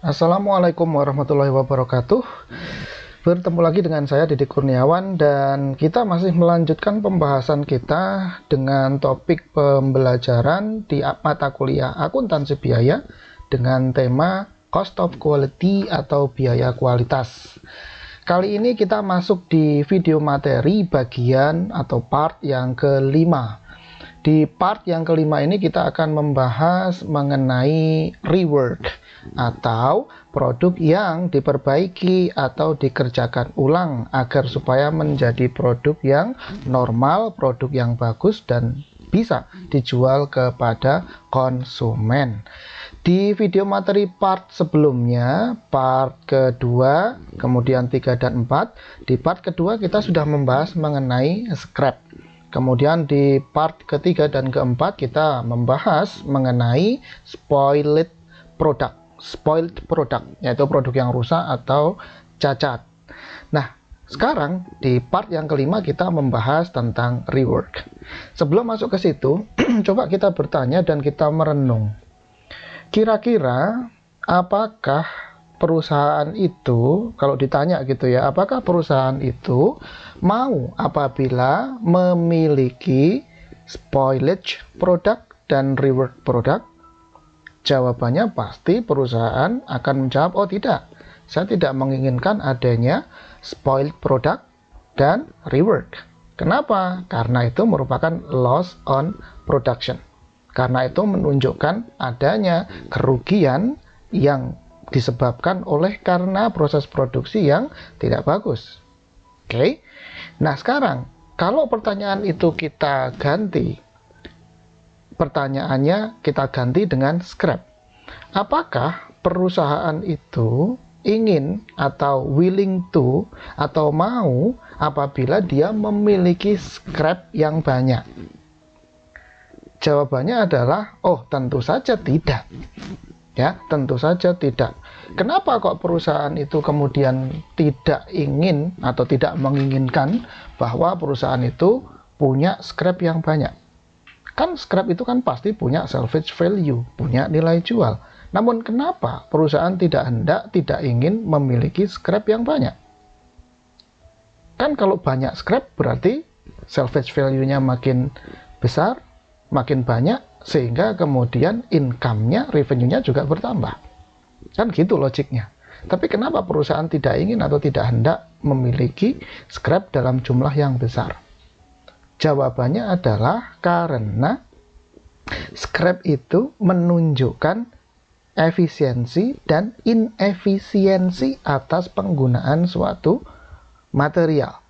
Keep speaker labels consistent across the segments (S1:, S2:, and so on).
S1: Assalamualaikum warahmatullahi wabarakatuh. Bertemu lagi dengan saya Didik Kurniawan, dan kita masih melanjutkan pembahasan kita dengan topik pembelajaran di mata kuliah akuntansi biaya dengan tema cost of quality atau biaya kualitas. Kali ini kita masuk di video materi bagian atau part yang kelima. Di part yang kelima ini kita akan membahas mengenai rework atau produk yang diperbaiki atau dikerjakan ulang agar supaya menjadi produk yang normal, produk yang bagus dan bisa dijual kepada konsumen. Di video materi part sebelumnya, part kedua, kemudian 3 dan 4, di part kedua kita sudah membahas mengenai scrap. Kemudian di part ketiga dan keempat kita membahas mengenai spoiled product, yaitu produk yang rusak atau cacat. Nah, sekarang di part yang kelima kita membahas tentang rework. Sebelum masuk ke situ, coba kita bertanya dan kita merenung. Kira-kira apakah perusahaan itu, kalau ditanya gitu ya, apakah perusahaan itu mau apabila memiliki spoilage product dan rework product? Jawabannya pasti perusahaan akan menjawab, oh tidak, saya tidak menginginkan adanya spoiled product dan rework. Kenapa? Karena itu merupakan loss on production. Karena itu menunjukkan adanya kerugian yang disebabkan oleh karena proses produksi yang tidak bagus. Oke. Nah, sekarang kalau pertanyaan itu kita ganti, pertanyaannya kita ganti dengan scrap. Apakah perusahaan itu ingin atau willing to atau mau apabila dia memiliki scrap yang banyak? Jawabannya adalah, oh tentu saja tidak. Ya, tentu saja tidak. Kenapa kok perusahaan itu kemudian tidak ingin atau tidak menginginkan bahwa perusahaan itu punya scrap yang banyak? Kan scrap itu kan pasti punya salvage value, punya nilai jual. Namun kenapa perusahaan tidak ingin memiliki scrap yang banyak? Kan kalau banyak scrap berarti salvage value-nya makin besar, makin banyak, sehingga kemudian income-nya, revenue-nya juga bertambah. Kan gitu logiknya. Tapi kenapa perusahaan tidak ingin atau tidak hendak memiliki scrap dalam jumlah yang besar? Jawabannya adalah karena scrap itu menunjukkan efisiensi dan inefisiensi atas penggunaan suatu material.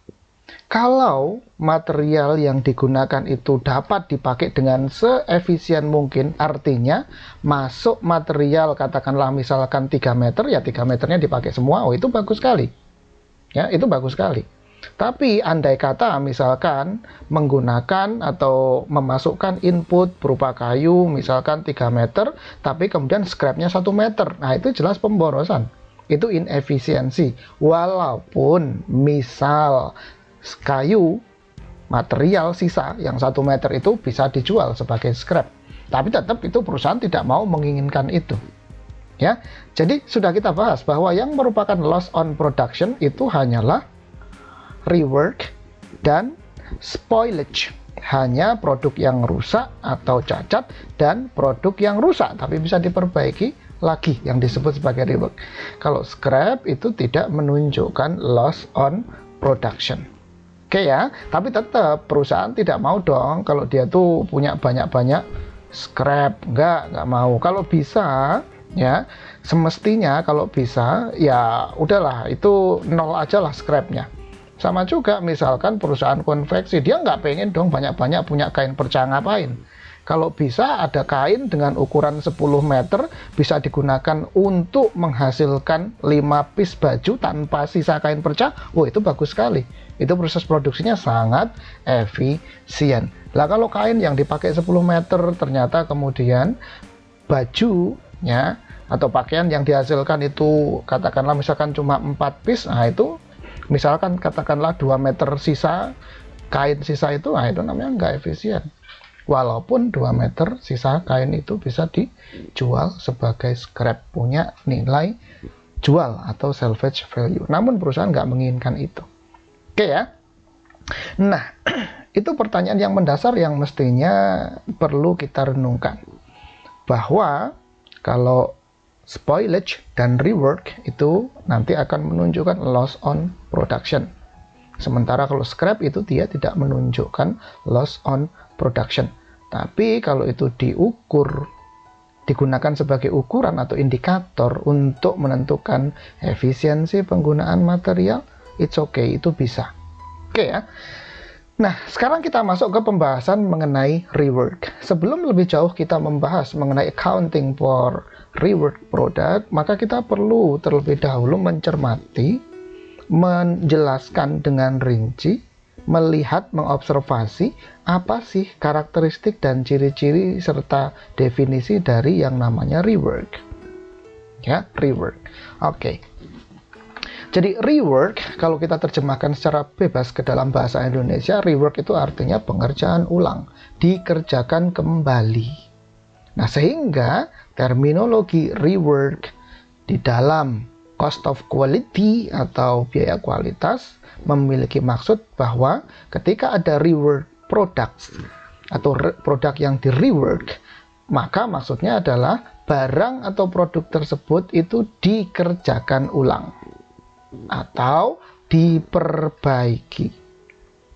S1: Kalau material yang digunakan itu dapat dipakai dengan seefisien mungkin, artinya masuk material katakanlah misalkan 3 meter, ya 3 meternya dipakai semua, oh itu bagus sekali. Ya, itu bagus sekali. Tapi andai kata misalkan menggunakan atau memasukkan input berupa kayu misalkan 3 meter, tapi kemudian scrapnya 1 meter, nah itu jelas pemborosan. Itu inefisiensi. Walaupun misal kayu material sisa yang 1 meter itu bisa dijual sebagai scrap, tapi tetap itu perusahaan tidak mau menginginkan itu. Ya, jadi sudah kita bahas bahwa yang merupakan loss on production itu hanyalah rework dan spoilage, hanya produk yang rusak atau cacat dan produk yang rusak tapi bisa diperbaiki lagi yang disebut sebagai rework. Kalau scrap itu tidak menunjukkan loss on production. Oke ya, tapi tetap perusahaan tidak mau dong kalau dia tuh punya banyak-banyak scrap, nggak mau. Kalau bisa ya, semestinya kalau bisa ya udahlah, itu nol aja lah scrapnya. Sama juga misalkan perusahaan konveksi, dia nggak pengen dong banyak-banyak punya kain perca, ngapain? Kalau bisa ada kain dengan ukuran 10 meter bisa digunakan untuk menghasilkan 5 piece baju tanpa sisa kain perca, oh itu bagus sekali. Itu proses produksinya sangat efisien. Lah kalau kain yang dipakai 10 meter ternyata kemudian bajunya atau pakaian yang dihasilkan itu katakanlah misalkan cuma 4 piece, nah itu misalkan katakanlah 2 meter sisa kain sisa itu, nah itu namanya nggak efisien. Walaupun 2 meter sisa kain itu bisa dijual sebagai scrap, punya nilai jual atau salvage value. Namun perusahaan nggak menginginkan itu. Oke ya. Nah, itu pertanyaan yang mendasar yang mestinya perlu kita renungkan. Bahwa kalau spoilage dan rework itu nanti akan menunjukkan loss on production. Sementara kalau scrap itu dia tidak menunjukkan loss on production. Tapi kalau itu digunakan sebagai ukuran atau indikator untuk menentukan efisiensi penggunaan material, it's okay, itu bisa. Oke ya. Nah, sekarang kita masuk ke pembahasan mengenai rework. Sebelum lebih jauh kita membahas mengenai accounting for rework product, maka kita perlu terlebih dahulu mencermati, menjelaskan dengan rinci, melihat, mengobservasi apa sih karakteristik dan ciri-ciri serta definisi dari yang namanya rework. Ya, rework. Oke. Jadi rework, kalau kita terjemahkan secara bebas ke dalam bahasa Indonesia, rework itu artinya pengerjaan ulang, dikerjakan kembali. Nah, sehingga terminologi rework di dalam cost of quality atau biaya kualitas memiliki maksud bahwa ketika ada rework products atau produk yang di rework, maka maksudnya adalah barang atau produk tersebut itu dikerjakan ulang atau diperbaiki.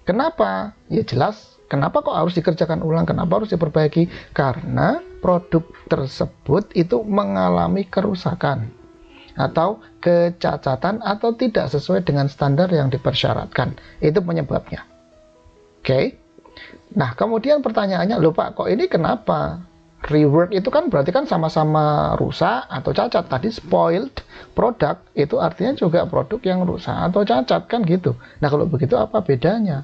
S1: Kenapa? Ya jelas, kenapa kok harus dikerjakan ulang, kenapa harus diperbaiki? Karena produk tersebut itu mengalami kerusakan atau kecacatan atau tidak sesuai dengan standar yang dipersyaratkan. Itu penyebabnya. Oke. Nah, kemudian pertanyaannya, loh Pak, kok ini kenapa? Rework itu kan berarti kan sama-sama rusak atau cacat. Tadi spoiled product itu artinya juga produk yang rusak atau cacat kan gitu. Nah, kalau begitu apa bedanya?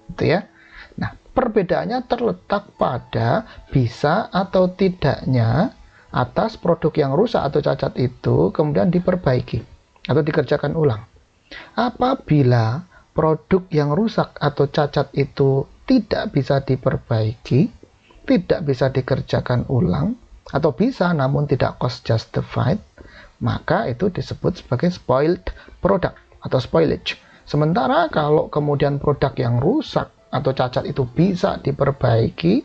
S1: Gitu ya. Nah, perbedaannya terletak pada bisa atau tidaknya atas produk yang rusak atau cacat itu kemudian diperbaiki atau dikerjakan ulang. Apabila produk yang rusak atau cacat itu tidak bisa diperbaiki, tidak bisa dikerjakan ulang, atau bisa namun tidak cost justified, maka itu disebut sebagai spoiled product atau spoilage. Sementara kalau kemudian produk yang rusak atau cacat itu bisa diperbaiki,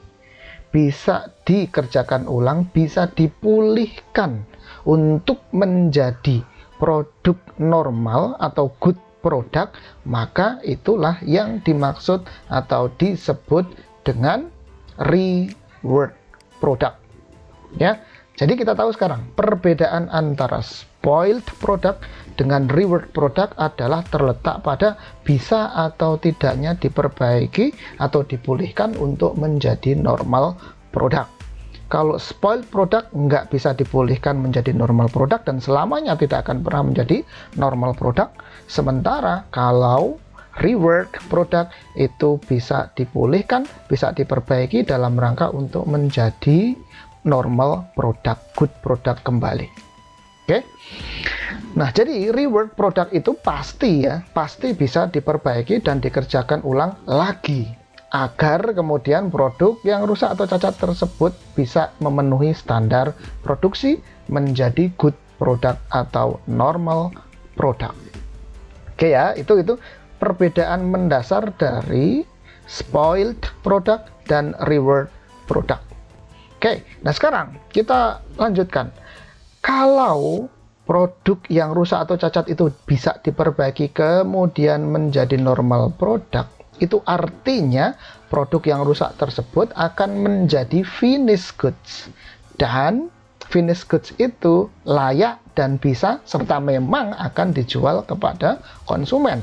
S1: bisa dikerjakan ulang, bisa dipulihkan untuk menjadi produk normal atau good product, maka itulah yang dimaksud atau disebut dengan rework product. Ya, jadi kita tahu sekarang perbedaan antara spoiled product dengan rework product adalah terletak pada bisa atau tidaknya diperbaiki atau dipulihkan untuk menjadi normal produk. Kalau spoiled product nggak bisa dipulihkan menjadi normal produk dan selamanya tidak akan pernah menjadi normal produk. Sementara kalau rework product itu bisa dipulihkan, bisa diperbaiki dalam rangka untuk menjadi normal produk, good product kembali. Oke. Nah, jadi rework produk itu pasti bisa diperbaiki dan dikerjakan ulang lagi agar kemudian produk yang rusak atau cacat tersebut bisa memenuhi standar produksi menjadi good product atau normal product. Oke ya, itu perbedaan mendasar dari spoiled product dan rework product. Oke, nah sekarang kita lanjutkan. Kalau produk yang rusak atau cacat itu bisa diperbaiki kemudian menjadi normal produk, itu artinya produk yang rusak tersebut akan menjadi finished goods. Dan finished goods itu layak dan bisa serta memang akan dijual kepada konsumen.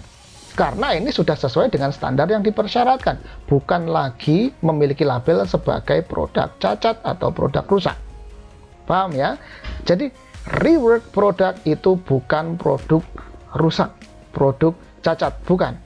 S1: Karena ini sudah sesuai dengan standar yang dipersyaratkan, bukan lagi memiliki label sebagai produk cacat atau produk rusak. Paham ya? Jadi rework product itu bukan produk rusak, produk cacat, bukan.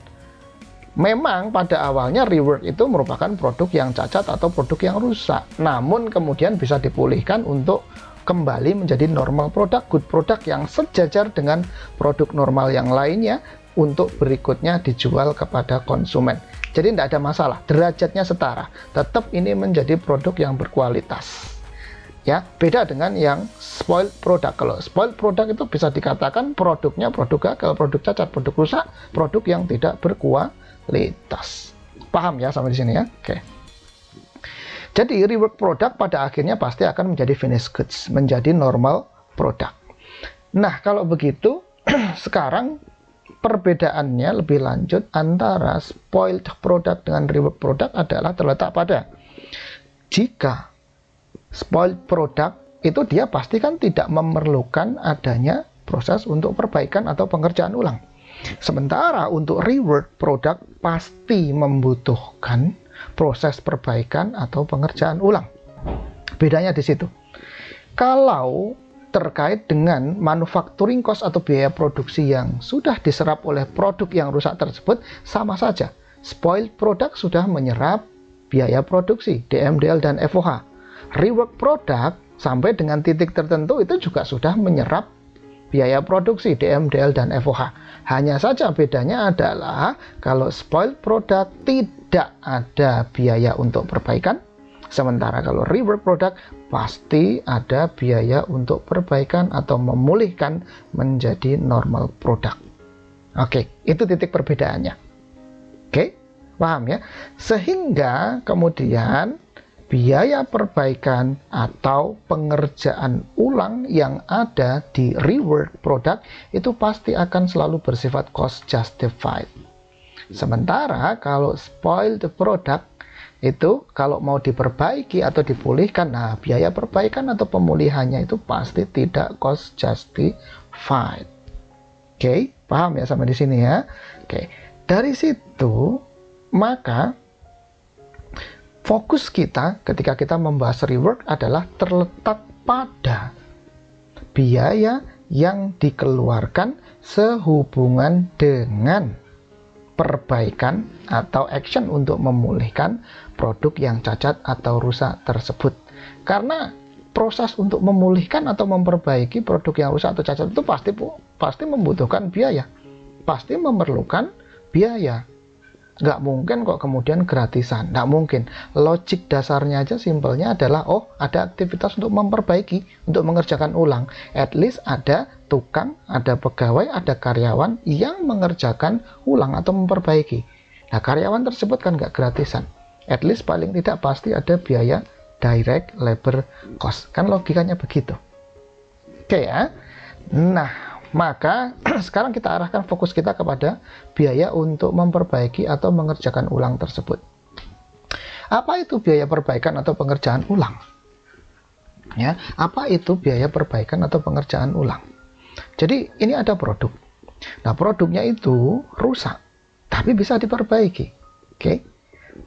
S1: Memang pada awalnya rework itu merupakan produk yang cacat atau produk yang rusak, namun kemudian bisa dipulihkan untuk kembali menjadi normal produk, good product yang sejajar dengan produk normal yang lainnya untuk berikutnya dijual kepada konsumen. Jadi tidak ada masalah, derajatnya setara. Tetap ini menjadi produk yang berkualitas. Ya, beda dengan yang spoiled product. Kalau spoiled product itu bisa dikatakan produknya produk gagal, produk cacat, produk rusak, produk yang tidak berkualitas. Paham ya sampai di sini ya? Oke. Jadi rework product pada akhirnya pasti akan menjadi finished goods, menjadi normal product. Nah, kalau begitu sekarang perbedaannya lebih lanjut antara spoiled product dengan rework product adalah terletak pada jika spoiled product itu dia pasti kan tidak memerlukan adanya proses untuk perbaikan atau pengerjaan ulang. Sementara untuk rework product pasti membutuhkan proses perbaikan atau pengerjaan ulang. Bedanya di situ. Kalau terkait dengan manufacturing cost atau biaya produksi yang sudah diserap oleh produk yang rusak tersebut, sama saja. Spoiled product sudah menyerap biaya produksi, DMDL dan FOH. Rework product sampai dengan titik tertentu itu juga sudah menyerap biaya produksi, DMDL dan FOH. Hanya saja bedanya adalah kalau spoiled product tidak ada biaya untuk perbaikan, sementara kalau rework product pasti ada biaya untuk perbaikan atau memulihkan menjadi normal product. Oke, itu titik perbedaannya. Oke, paham ya? Sehingga kemudian biaya perbaikan atau pengerjaan ulang yang ada di rework product itu pasti akan selalu bersifat cost justified. Sementara kalau spoiled product itu kalau mau diperbaiki atau dipulihkan, nah biaya perbaikan atau pemulihannya itu pasti tidak cost justified. Oke, paham ya sampai di sini ya? Oke, dari situ maka fokus kita ketika kita membahas rework adalah terletak pada biaya yang dikeluarkan sehubungan dengan perbaikan atau action untuk memulihkan produk yang cacat atau rusak tersebut. Karena proses untuk memulihkan atau memperbaiki produk yang rusak atau cacat itu pasti membutuhkan biaya, pasti memerlukan biaya. Nggak mungkin kok kemudian gratisan, nggak mungkin. Logik dasarnya aja simpelnya adalah, oh ada aktivitas untuk memperbaiki, untuk mengerjakan ulang. At least ada tukang, ada pegawai, ada karyawan yang mengerjakan ulang atau memperbaiki. Nah karyawan tersebut kan nggak gratisan. At least paling tidak pasti ada biaya direct labor cost. Kan logikanya begitu. Oke ya. Nah maka sekarang kita arahkan fokus kita kepada biaya untuk memperbaiki atau mengerjakan ulang tersebut. Apa itu biaya perbaikan atau pengerjaan ulang? Ya, apa itu biaya perbaikan atau pengerjaan ulang? Jadi ini ada produk. Nah, produknya itu rusak, tapi bisa diperbaiki. Oke.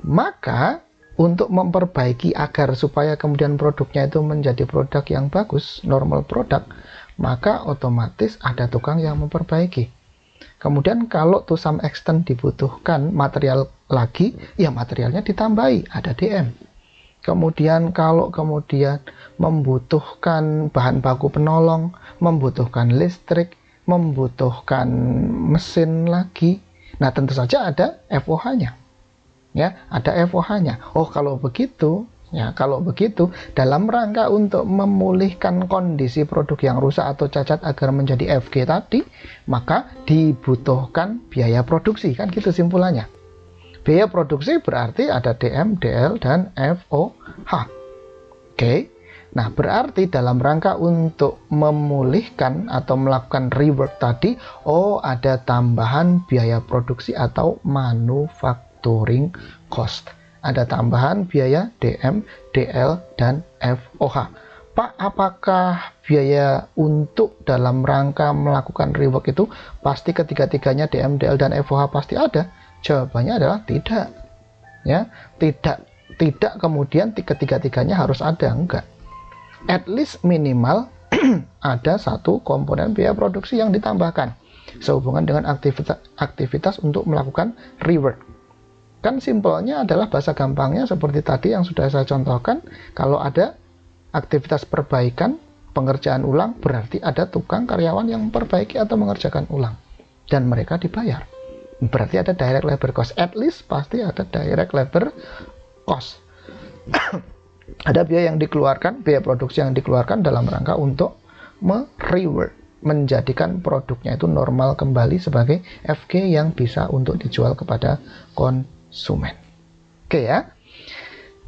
S1: Maka untuk memperbaiki agar supaya kemudian produknya itu menjadi produk yang bagus, normal produk, maka otomatis ada tukang yang memperbaiki. Kemudian kalau to some extent dibutuhkan material lagi, ya materialnya ditambahi, ada DM. Kemudian kalau kemudian membutuhkan bahan baku penolong, membutuhkan listrik, membutuhkan mesin lagi, nah tentu saja ada FOH-nya. Ya, ada FOH-nya. Oh, kalau begitu dalam rangka untuk memulihkan kondisi produk yang rusak atau cacat agar menjadi FG tadi, maka dibutuhkan biaya produksi, kan gitu simpulannya. Biaya produksi berarti ada DM, DL, dan FOH. Oke. Nah, berarti dalam rangka untuk memulihkan atau melakukan rework tadi, oh ada tambahan biaya produksi atau manufacturing cost. Ada tambahan biaya DM, DL, dan FOH. Pak, apakah biaya untuk dalam rangka melakukan rework itu pasti ketiga-tiganya DM, DL, dan FOH pasti ada? Jawabannya adalah tidak. Ya, tidak kemudian ketiga-tiganya harus ada, enggak. At least minimal ada satu komponen biaya produksi yang ditambahkan sehubungan dengan aktivitas untuk melakukan rework. Kan simpelnya adalah bahasa gampangnya seperti tadi yang sudah saya contohkan. Kalau ada aktivitas perbaikan, pengerjaan ulang, berarti ada tukang karyawan yang memperbaiki atau mengerjakan ulang. dan mereka dibayar. Berarti ada direct labor cost, at least pasti ada direct labor cost. Ada biaya yang dikeluarkan, biaya produksi yang dikeluarkan dalam rangka untuk me-rework, menjadikan produknya itu normal kembali sebagai FG yang bisa untuk dijual kepada konsumen. Oke ya.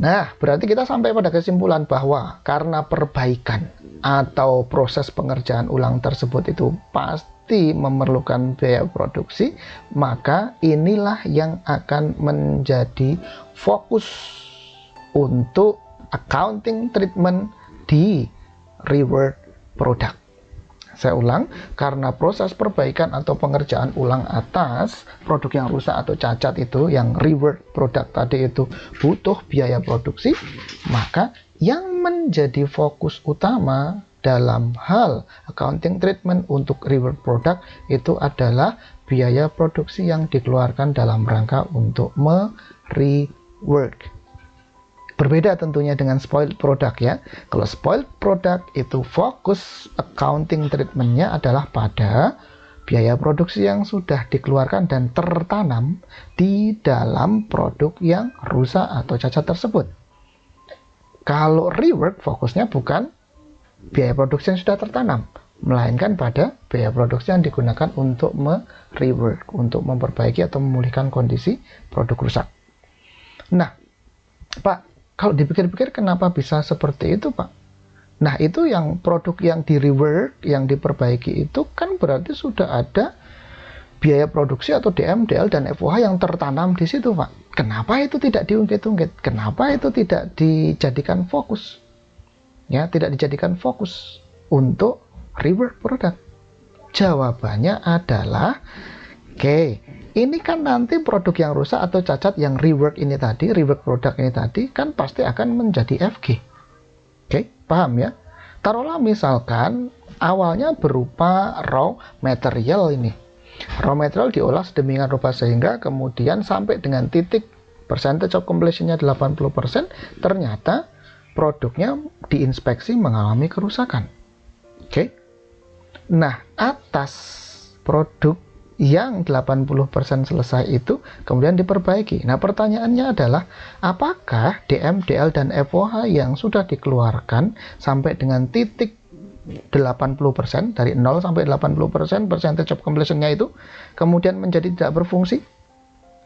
S1: Nah, berarti kita sampai pada kesimpulan bahwa karena perbaikan atau proses pengerjaan ulang tersebut itu pasti memerlukan biaya produksi, maka inilah yang akan menjadi fokus untuk accounting treatment di rework product. Saya ulang, karena proses perbaikan atau pengerjaan ulang atas produk yang rusak atau cacat itu, yang rework product tadi itu butuh biaya produksi, maka yang menjadi fokus utama dalam hal accounting treatment untuk rework product itu adalah biaya produksi yang dikeluarkan dalam rangka untuk me-rework. Berbeda tentunya dengan spoiled product ya. Kalau spoiled product itu fokus accounting treatmentnya adalah pada biaya produksi yang sudah dikeluarkan dan tertanam di dalam produk yang rusak atau cacat tersebut. Kalau rework fokusnya bukan biaya produksi yang sudah tertanam, melainkan pada biaya produksi yang digunakan untuk me-rework, untuk memperbaiki atau memulihkan kondisi produk rusak. Nah, Pak, kalau dipikir-pikir kenapa bisa seperti itu, Pak? Nah, itu yang produk yang di-rework, yang diperbaiki itu kan berarti sudah ada biaya produksi atau DM, DL, dan FOH yang tertanam di situ, Pak. Kenapa itu tidak diungkit-ungkit? Kenapa itu tidak dijadikan fokus? Ya, tidak dijadikan fokus untuk rework produk. Jawabannya adalah, ini kan nanti produk yang rusak atau cacat yang rework ini tadi, rework produk ini tadi, kan pasti akan menjadi FG. Paham ya? Taruhlah misalkan awalnya berupa raw material ini. Raw material diolah sedemikian rupa sehingga kemudian sampai dengan titik percentage of completion-nya 80%, ternyata produknya diinspeksi mengalami kerusakan. Nah, atas produk yang 80% selesai itu kemudian diperbaiki. Nah, pertanyaannya adalah apakah DM, DL, dan FOH yang sudah dikeluarkan sampai dengan titik 80%, dari 0 sampai 80% percentage of completion-nya itu kemudian menjadi tidak berfungsi?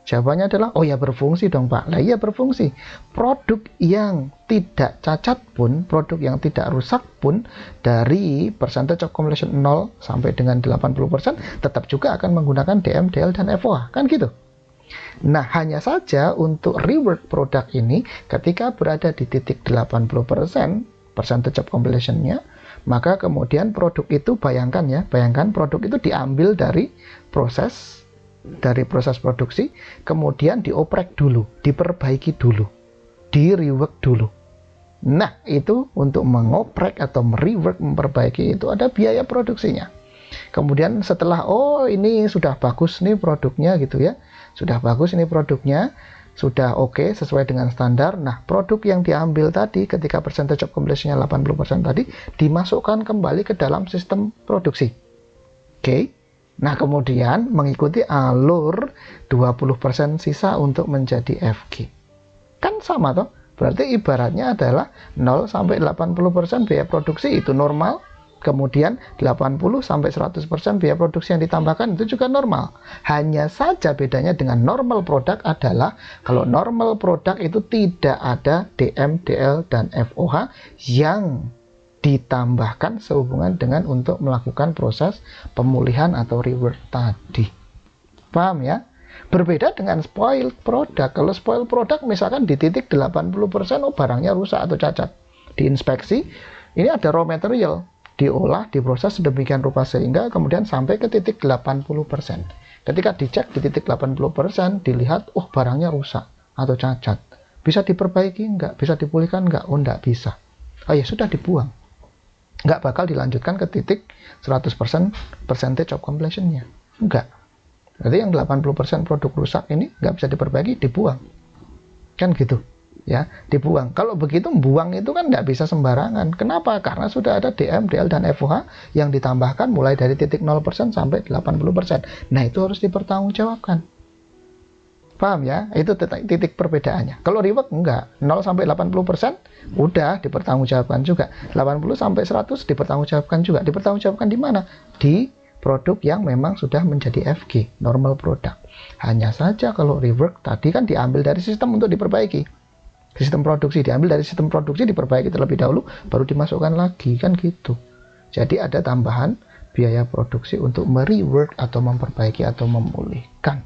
S1: Jawabannya adalah, oh ya berfungsi dong Pak. Lah iya berfungsi. Produk yang tidak cacat pun, produk yang tidak rusak pun, dari percentage of completion 0 sampai dengan 80% tetap juga akan menggunakan DM, DL, dan FOH. Kan gitu. Nah, hanya saja untuk rework produk ini, ketika berada di titik 80% percentage of completion-nya, maka kemudian produk itu, bayangkan produk itu diambil dari proses produksi, kemudian dioprek dulu, diperbaiki dulu, di-rework dulu. Nah, itu untuk mengoprek atau merework, memperbaiki itu ada biaya produksinya. Kemudian setelah, oh ini sudah bagus nih produknya gitu ya, sudah bagus ini produknya, sudah oke, sesuai dengan standar. Nah, produk yang diambil tadi ketika percentage of completion-nya 80% tadi dimasukkan kembali ke dalam sistem produksi. Nah, kemudian mengikuti alur 20% sisa untuk menjadi FG. Kan sama toh? Berarti ibaratnya adalah 0 sampai 80% biaya produksi itu normal. Kemudian 80 sampai 100% biaya produksi yang ditambahkan itu juga normal. Hanya saja bedanya dengan normal produk adalah kalau normal produk itu tidak ada DM, DL, dan FOH yang ditambahkan sehubungan dengan untuk melakukan proses pemulihan atau rework tadi. Paham ya? Berbeda dengan spoiled product. Kalau spoiled product misalkan di titik 80%, oh barangnya rusak atau cacat. Diinspeksi, ini ada raw material, diolah, diproses sedemikian rupa sehingga kemudian sampai ke titik 80%. Ketika dicek di titik 80%, dilihat, oh barangnya rusak atau cacat. Bisa diperbaiki enggak? Bisa dipulihkan enggak? Oh enggak bisa. Oh ya sudah, dibuang. Nggak bakal dilanjutkan ke titik 100% percentage of completion-nya. Enggak. Berarti yang 80% produk rusak ini nggak bisa diperbaiki, dibuang. Kan gitu. ya, dibuang. Kalau begitu buang itu kan nggak bisa sembarangan. Kenapa? Karena sudah ada DM, DL, dan FOH yang ditambahkan mulai dari titik 0% sampai 80%. Nah, itu harus dipertanggungjawabkan. Paham ya? Itu titik perbedaannya. Kalau rework enggak, 0 sampai 80% udah dipertanggungjawabkan juga. 80 sampai 100 dipertanggungjawabkan juga. Dipertanggungjawabkan di mana? Di produk yang memang sudah menjadi FG, normal product. Hanya saja kalau rework tadi kan diambil dari sistem untuk diperbaiki. Sistem produksi diambil dari sistem produksi, diperbaiki terlebih dahulu, baru dimasukkan lagi, kan gitu. Jadi ada tambahan biaya produksi untuk merework atau memperbaiki atau memulihkan.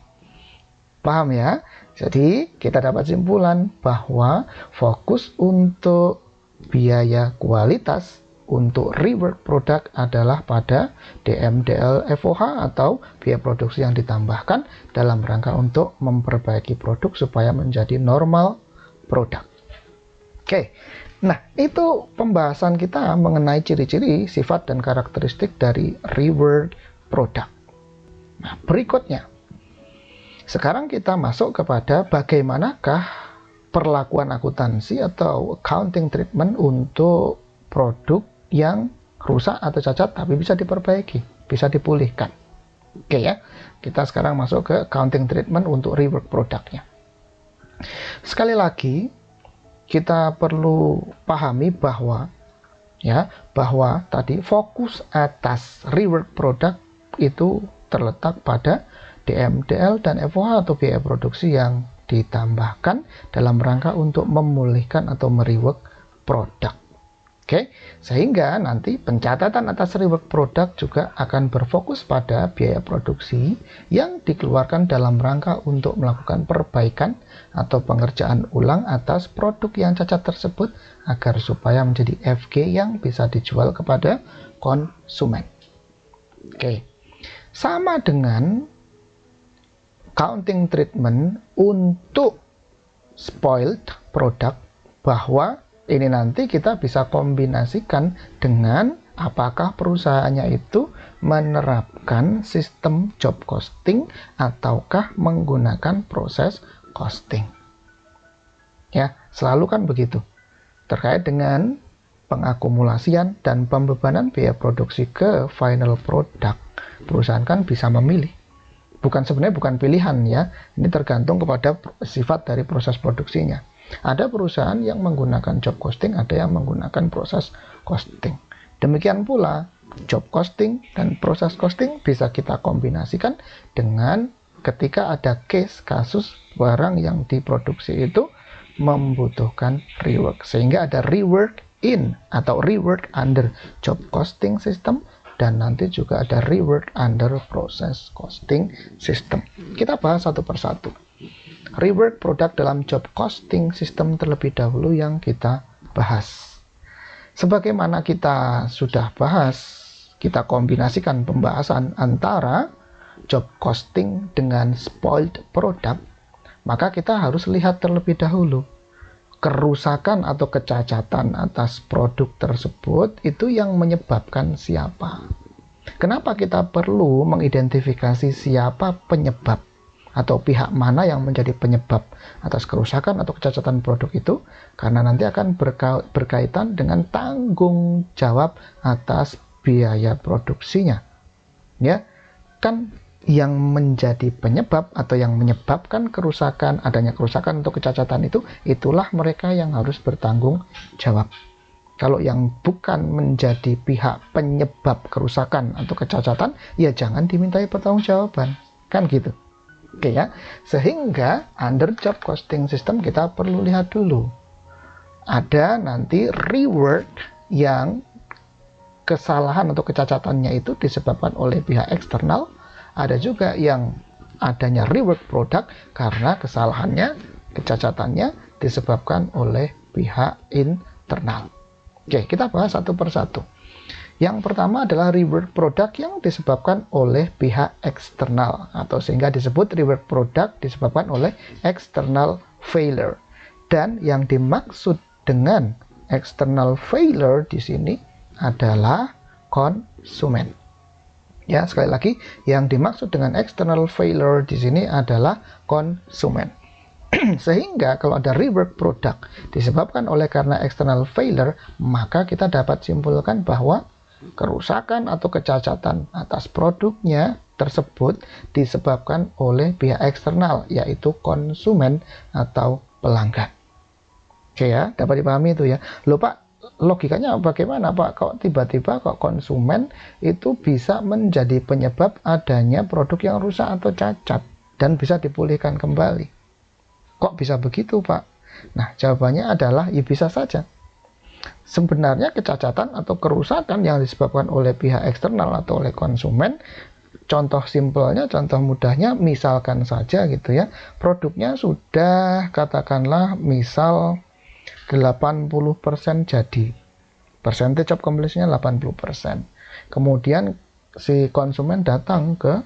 S1: Paham ya? Jadi kita dapat simpulan bahwa fokus untuk biaya kualitas untuk rework produk adalah pada DM, DL, FOH atau biaya produksi yang ditambahkan dalam rangka untuk memperbaiki produk supaya menjadi normal produk. Oke, nah itu pembahasan kita mengenai ciri-ciri, sifat, dan karakteristik dari rework produk. Nah, berikutnya, sekarang kita masuk kepada bagaimanakah perlakuan akuntansi atau accounting treatment untuk produk yang rusak atau cacat tapi bisa diperbaiki, bisa dipulihkan. Oke ya, kita sekarang masuk ke accounting treatment untuk rework produknya. Sekali lagi, kita perlu pahami bahwa tadi fokus atas rework produk itu terletak pada DM, DL, dan FOH atau biaya produksi yang ditambahkan dalam rangka untuk memulihkan atau merework produk. Oke, sehingga nanti pencatatan atas rework produk juga akan berfokus pada biaya produksi yang dikeluarkan dalam rangka untuk melakukan perbaikan atau pengerjaan ulang atas produk yang cacat tersebut agar supaya menjadi FG yang bisa dijual kepada konsumen. Oke, sama dengan accounting treatment untuk spoiled product, bahwa ini nanti kita bisa kombinasikan dengan apakah perusahaannya itu menerapkan sistem job costing ataukah menggunakan proses costing. Ya, selalu kan begitu. Terkait dengan pengakumulasian dan pembebanan biaya produksi ke final product, perusahaan kan bisa memilih. Sebenarnya bukan pilihan ya, ini tergantung kepada sifat dari proses produksinya. Ada perusahaan yang menggunakan job costing, ada yang menggunakan proses costing. Demikian pula job costing dan proses costing bisa kita kombinasikan dengan ketika ada kasus barang yang diproduksi itu membutuhkan rework, sehingga ada rework in atau rework under job costing system, dan nanti juga ada rework under process costing system. Kita bahas satu persatu. Rework produk dalam job costing system terlebih dahulu yang kita bahas. Sebagaimana kita sudah bahas, kita kombinasikan pembahasan antara job costing dengan spoiled product, maka kita harus lihat terlebih dahulu kerusakan atau kecacatan atas produk tersebut itu yang menyebabkan siapa. Kenapa kita perlu mengidentifikasi siapa penyebab atau pihak mana yang menjadi penyebab atas kerusakan atau kecacatan produk itu? Karena nanti akan berkaitan dengan tanggung jawab atas biaya produksinya. Ya, kan yang menjadi penyebab atau yang menyebabkan kerusakan, adanya kerusakan atau kecacatan itu, itulah mereka yang harus bertanggung jawab. Kalau yang bukan menjadi pihak penyebab kerusakan atau kecacatan, ya jangan dimintai pertanggungjawaban. Kan gitu. Oke ya, sehingga under job costing system kita perlu lihat dulu. Ada nanti rework yang kesalahan atau kecacatannya itu disebabkan oleh pihak eksternal. Ada juga yang adanya rework produk karena kesalahannya, kecacatannya disebabkan oleh pihak internal. Oke, kita bahas satu persatu. Yang pertama adalah rework product yang disebabkan oleh pihak eksternal, atau sehingga disebut rework product disebabkan oleh external failure. Dan yang dimaksud dengan external failure di sini adalah konsumen. Ya, sekali lagi, yang dimaksud dengan external failure di sini adalah konsumen. Sehingga kalau ada rework produk disebabkan oleh karena external failure, maka kita dapat simpulkan bahwa kerusakan atau kecacatan atas produknya tersebut disebabkan oleh pihak eksternal, yaitu konsumen atau pelanggan. Oke ya, dapat dipahami itu ya. Loh Pak, logikanya bagaimana Pak? Kok tiba-tiba kok konsumen itu bisa menjadi penyebab adanya produk yang rusak atau cacat dan bisa dipulihkan kembali? Kok bisa begitu Pak? Nah, jawabannya adalah ya bisa saja. Sebenarnya kecacatan atau kerusakan yang disebabkan oleh pihak eksternal atau oleh konsumen, contoh simpelnya, contoh mudahnya, misalkan saja gitu ya, produknya sudah katakanlah misal 80% jadi, percentage of completion-nya 80%. Kemudian si konsumen datang ke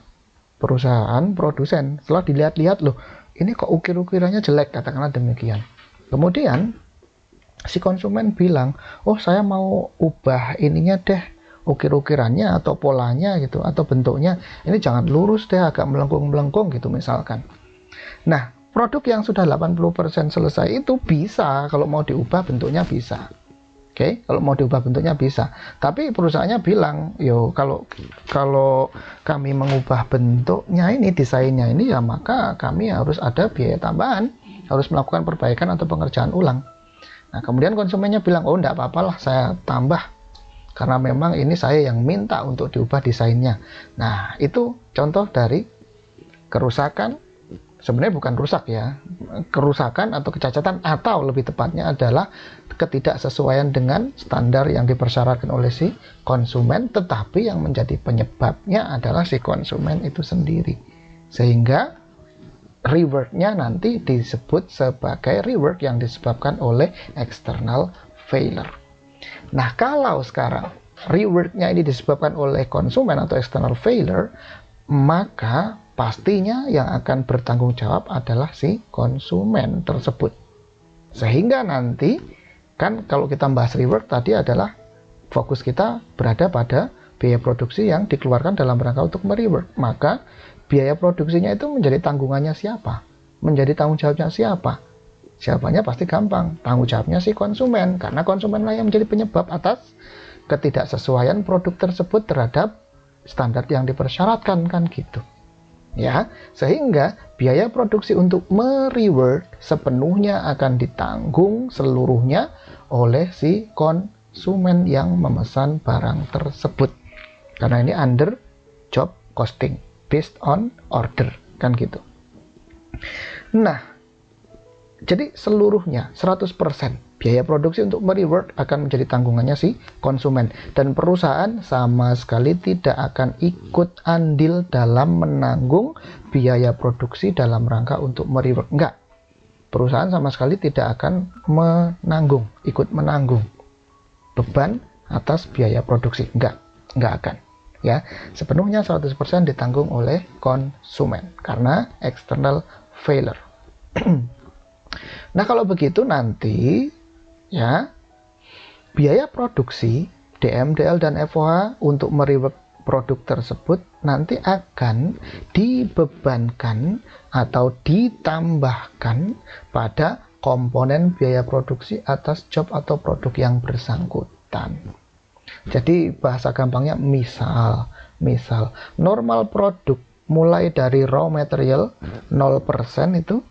S1: perusahaan produsen, setelah dilihat-lihat, loh ini kok ukir-ukirannya jelek, katakanlah demikian. Kemudian si konsumen bilang, oh saya mau ubah ininya deh, ukir-ukirannya atau polanya gitu, atau bentuknya ini jangan lurus deh, agak melengkung-melengkung gitu misalkan. Nah, produk yang sudah 80% selesai itu bisa, kalau mau diubah bentuknya bisa. Oke, kalau mau diubah bentuknya bisa. Tapi perusahaannya bilang, yo kalau kami mengubah bentuknya ini, desainnya ini, ya maka kami harus ada biaya tambahan, harus melakukan perbaikan atau pengerjaan ulang. Nah, kemudian konsumennya bilang, oh enggak apa-apa lah, saya tambah. Karena memang ini saya yang minta untuk diubah desainnya. Nah, itu contoh dari kerusakan. Sebenarnya bukan rusak ya, kerusakan atau kecacatan, atau lebih tepatnya adalah ketidaksesuaian dengan standar yang dipersyaratkan oleh si konsumen, tetapi yang menjadi penyebabnya adalah si konsumen itu sendiri. Sehingga rework-nya nanti disebut sebagai rework yang disebabkan oleh external failure. Nah, kalau sekarang rework-nya ini disebabkan oleh konsumen atau external failure, maka pastinya yang akan bertanggung jawab adalah si konsumen tersebut. Sehingga nanti, kan kalau kita bahas rework tadi adalah fokus kita berada pada biaya produksi yang dikeluarkan dalam rangka untuk merework. Maka biaya produksinya itu menjadi tanggungannya siapa? Menjadi tanggung jawabnya siapa? Jawabannya pasti gampang, tanggung jawabnya si konsumen, karena konsumenlah yang menjadi penyebab atas ketidaksesuaian produk tersebut terhadap standar yang dipersyaratkan, kan gitu. Ya, sehingga biaya produksi untuk merework sepenuhnya akan ditanggung seluruhnya oleh si konsumen yang memesan barang tersebut. Karena ini under job costing based on order, kan gitu. Nah, jadi seluruhnya 100% biaya produksi untuk merework akan menjadi tanggungannya si konsumen, dan perusahaan sama sekali tidak akan ikut andil dalam menanggung biaya produksi dalam rangka untuk merework. Enggak, perusahaan sama sekali tidak akan ikut menanggung beban atas biaya produksi. Enggak akan ya, sepenuhnya 100% ditanggung oleh konsumen karena external failure. Nah, kalau begitu nanti ya, biaya produksi DM, DL, dan FOH untuk merework produk tersebut nanti akan dibebankan atau ditambahkan pada komponen biaya produksi atas job atau produk yang bersangkutan. Jadi bahasa gampangnya, misal normal produk mulai dari raw material 0% itu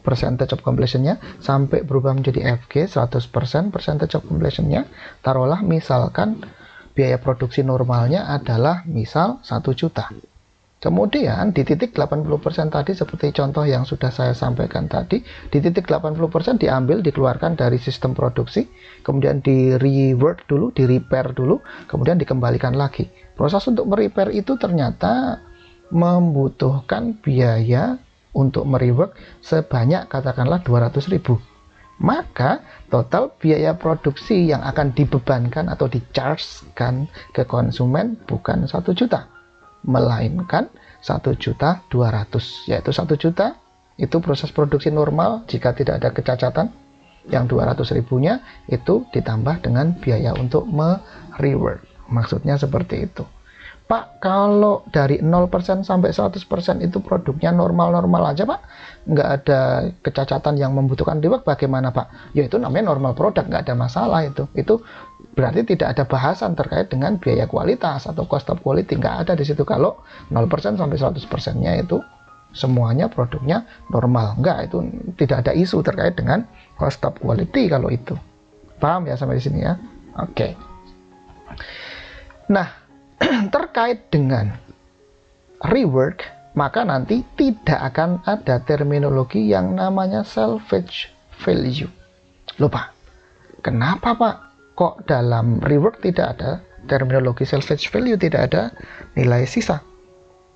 S1: percentage of completion-nya sampai berubah menjadi FG 100% percentage of completion-nya, taruhlah misalkan biaya produksi normalnya adalah misal 1 juta. Kemudian di titik 80% tadi seperti contoh yang sudah saya sampaikan tadi, di titik 80% diambil, dikeluarkan dari sistem produksi, kemudian di rework dulu, di repair dulu, kemudian dikembalikan lagi. Proses untuk merepair itu ternyata membutuhkan biaya untuk merework sebanyak katakanlah 200.000. Maka total biaya produksi yang akan dibebankan atau di-charge-kan ke konsumen bukan 1 juta, melainkan 1.200.000, yaitu 1 juta itu proses produksi normal jika tidak ada kecacatan, yang 200.000-nya itu ditambah dengan biaya untuk merework. Maksudnya seperti itu. Pak, kalau dari 0% sampai 100% itu produknya normal-normal aja, Pak, nggak ada kecacatan yang membutuhkan rework, bagaimana, Pak? Ya itu namanya normal produk, nggak ada masalah itu. Itu berarti tidak ada bahasan terkait dengan biaya kualitas atau cost of quality, nggak ada di situ kalau 0% sampai 100%-nya itu semuanya produknya normal. Nggak, itu tidak ada isu terkait dengan cost of quality kalau itu. Paham ya sampai di sini ya? Oke. Nah, terkait dengan rework, maka nanti tidak akan ada terminologi yang namanya salvage value. Lupa. Kenapa, Pak? Kok dalam rework tidak ada terminologi salvage value, tidak ada nilai sisa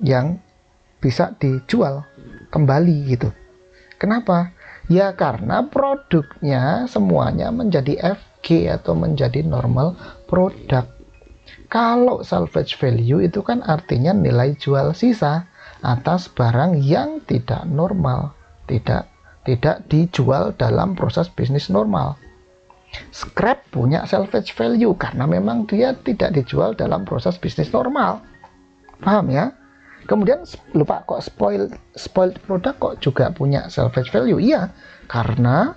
S1: yang bisa dijual kembali gitu. Kenapa? Ya karena produknya semuanya menjadi FG atau menjadi normal produk. Kalau salvage value itu kan artinya nilai jual sisa atas barang yang tidak normal, tidak dijual dalam proses bisnis normal. Scrap punya salvage value karena memang dia tidak dijual dalam proses bisnis normal. Paham ya? Kemudian lupa, kok spoiled product kok juga punya salvage value? Iya, karena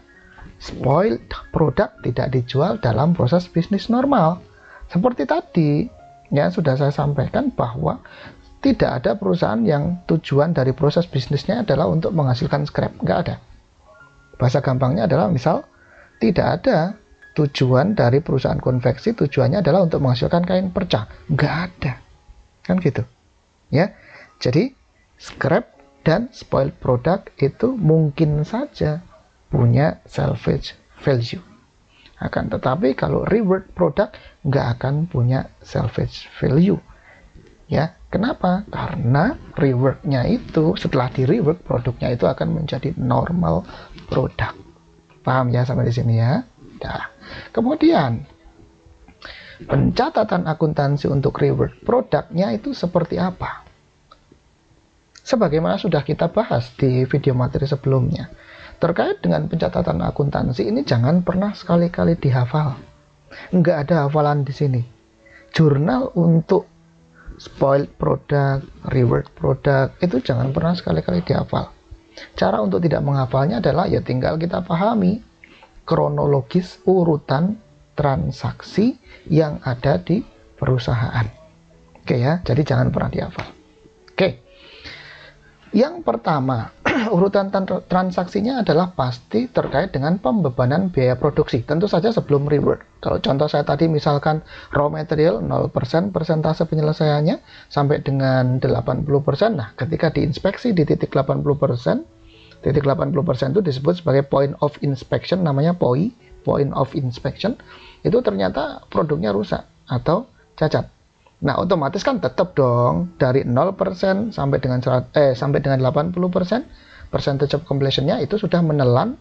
S1: spoiled product tidak dijual dalam proses bisnis normal. Seperti tadi, ya sudah saya sampaikan bahwa tidak ada perusahaan yang tujuan dari proses bisnisnya adalah untuk menghasilkan scrap. Nggak ada. Bahasa gampangnya adalah misal, tidak ada tujuan dari perusahaan konveksi, tujuannya adalah untuk menghasilkan kain perca. Nggak ada. Kan gitu. Ya. Jadi, scrap dan spoiled product itu mungkin saja punya salvage value. Akan tetapi kalau rework product nggak akan punya salvage value. Ya, kenapa? Karena reworknya itu setelah di rework produknya itu akan menjadi normal product. Paham ya sampai di sini ya? Nah, kemudian pencatatan akuntansi untuk rework produknya itu seperti apa? Sebagaimana sudah kita bahas di video materi sebelumnya. Terkait dengan pencatatan akuntansi ini jangan pernah sekali-kali dihafal. Nggak ada hafalan di sini. Jurnal untuk spoiled product, rework product, itu jangan pernah sekali-kali dihafal. Cara untuk tidak menghafalnya adalah ya tinggal kita pahami kronologis urutan transaksi yang ada di perusahaan. Oke ya, jadi jangan pernah dihafal. Oke. Yang pertama, urutan transaksinya adalah pasti terkait dengan pembebanan biaya produksi. Tentu saja sebelum rework. Kalau contoh saya tadi misalkan raw material 0% persentase penyelesaiannya sampai dengan 80%. Nah, ketika diinspeksi di titik 80%, titik 80% itu disebut sebagai point of inspection, namanya POI, point of inspection. Itu ternyata produknya rusak atau cacat. Nah, otomatis kan tetap dong dari 0% sampai dengan 80%, percentage of completion-nya itu sudah menelan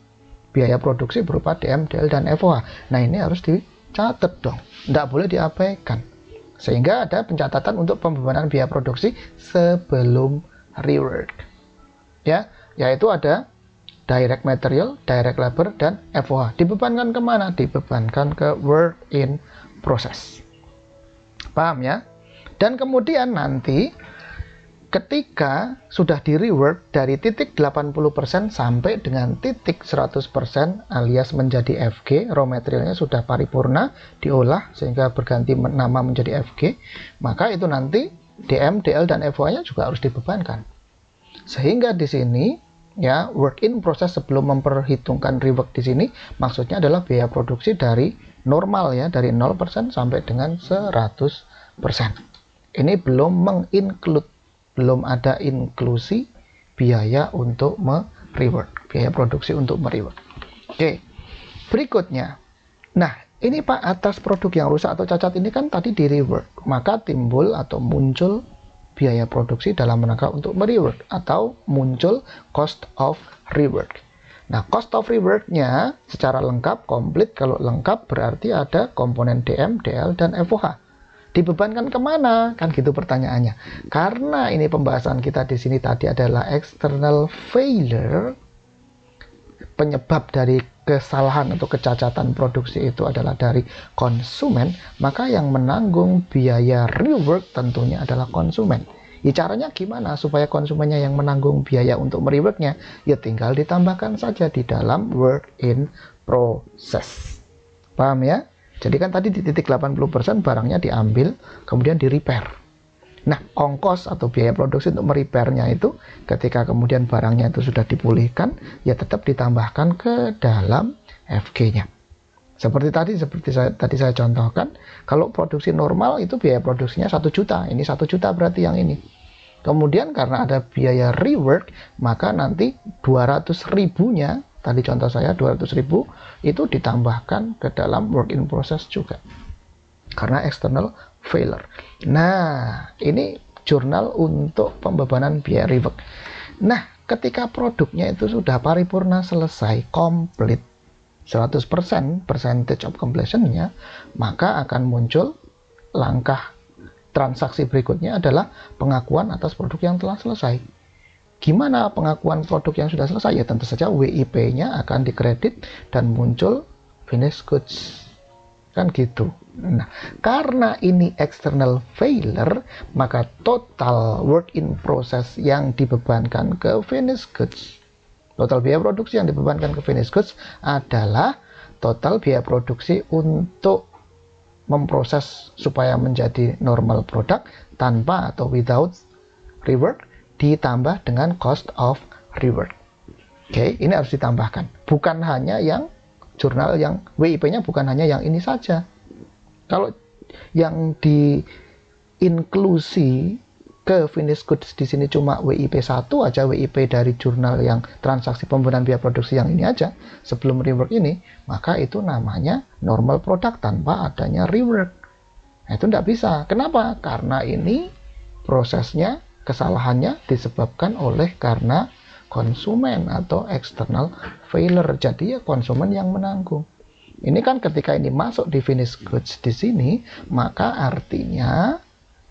S1: biaya produksi berupa DM, DL, dan FOH. Nah, ini harus dicatat dong. Tidak boleh diabaikan. Sehingga ada pencatatan untuk pembebanan biaya produksi sebelum rework. Ya, yaitu ada direct material, direct labor, dan FOH. Dibebankan kemana? Dibebankan ke work in process. Paham ya? Dan kemudian nanti ketika sudah di rework dari titik 80% sampai dengan titik 100% alias menjadi FG, raw materialnya sudah paripurna, diolah sehingga berganti nama menjadi FG, maka itu nanti DM, DL, dan FOH-nya juga harus dibebankan. Sehingga di sini ya work in process sebelum memperhitungkan rework di sini maksudnya adalah biaya produksi dari normal ya, dari 0% sampai dengan 100%. Ini belum menginclude, belum ada inklusi biaya untuk merework, biaya produksi untuk merework. Oke, berikutnya. Nah, ini Pak, atas produk yang rusak atau cacat ini kan tadi di rework, maka timbul atau muncul biaya produksi dalam rangka untuk merework atau muncul cost of rework. Nah, cost of rework-nya secara lengkap, komplit, kalau lengkap berarti ada komponen DM, DL, dan FOH. Dibebankan kemana? Kan gitu pertanyaannya. Karena ini pembahasan kita di sini tadi adalah external failure, penyebab dari kesalahan atau kecacatan produksi itu adalah dari konsumen, maka yang menanggung biaya rework tentunya adalah konsumen. Ya, caranya gimana supaya konsumennya yang menanggung biaya untuk mereworknya? Ya tinggal ditambahkan saja di dalam work in process. Paham ya? Jadi kan tadi di titik 80% barangnya diambil, kemudian di repair. Nah, ongkos atau biaya produksi untuk merepairnya itu ketika kemudian barangnya itu sudah dipulihkan, ya tetap ditambahkan ke dalam FG-nya. Seperti saya contohkan, kalau produksi normal itu biaya produksinya 1 juta. Ini 1 juta berarti yang ini. Kemudian karena ada biaya rework, maka nanti 200.000-nya, tadi contoh saya 200.000 itu ditambahkan ke dalam work in process juga. Karena external failure. Nah, ini jurnal untuk pembebanan biaya rework. Nah, ketika produknya itu sudah paripurna selesai, komplit, 100% percentage of completion-nya, maka akan muncul langkah transaksi berikutnya adalah pengakuan atas produk yang telah selesai. Gimana pengakuan produk yang sudah selesai? Ya tentu saja WIP-nya akan dikredit dan muncul finished goods. Kan gitu. Nah, karena ini external failure, maka total work in process yang dibebankan ke finished goods, total biaya produksi yang dibebankan ke finished goods adalah total biaya produksi untuk memproses supaya menjadi normal product tanpa atau without rework ditambah dengan cost of rework. Oke, ini harus ditambahkan. Bukan hanya yang jurnal yang WIP-nya bukan hanya yang ini saja. Kalau yang diinklusi ke finished goods di sini cuma WIP 1 aja, WIP dari jurnal yang transaksi pembebanan biaya produksi yang ini aja sebelum rework ini, maka itu namanya normal product tanpa adanya rework. Nah, itu tidak bisa. Kenapa? Karena ini prosesnya, kesalahannya disebabkan oleh karena konsumen atau external failure. Jadi ya konsumen yang menanggung. Ini kan ketika ini masuk di finished goods di sini, maka artinya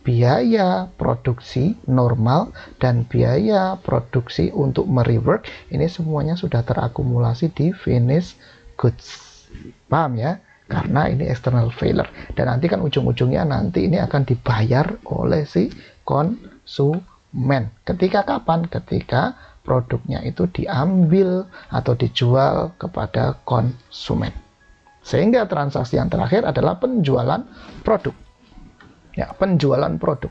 S1: biaya produksi normal dan biaya produksi untuk merework ini semuanya sudah terakumulasi di finished goods. Paham ya? Karena ini external failure. Dan nanti kan ujung-ujungnya nanti ini akan dibayar oleh si konsumen. Ketika kapan? Ketika produknya itu diambil atau dijual kepada konsumen. Sehingga transaksi yang terakhir adalah penjualan produk. Ya, penjualan produk.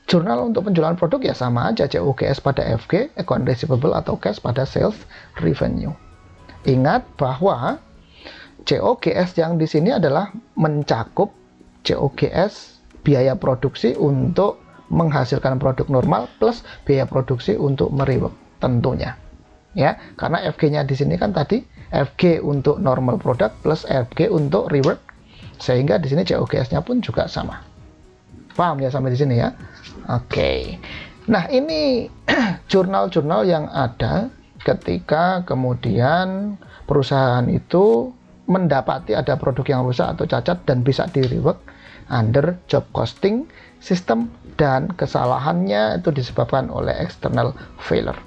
S1: Jurnal untuk penjualan produk ya sama aja, COGS pada FG, account receivable atau cash pada sales revenue. Ingat bahwa COGS yang di sini adalah mencakup COGS biaya produksi untuk menghasilkan produk normal plus biaya produksi untuk merework tentunya. Ya, karena FG-nya di sini kan tadi FG untuk normal product plus FG untuk rework, sehingga di sini COGS-nya pun juga sama. Paham ya sampai di sini ya? Oke. Nah, ini jurnal-jurnal yang ada ketika kemudian perusahaan itu mendapati ada produk yang rusak atau cacat dan bisa di rework under job costing system dan kesalahannya itu disebabkan oleh external failure.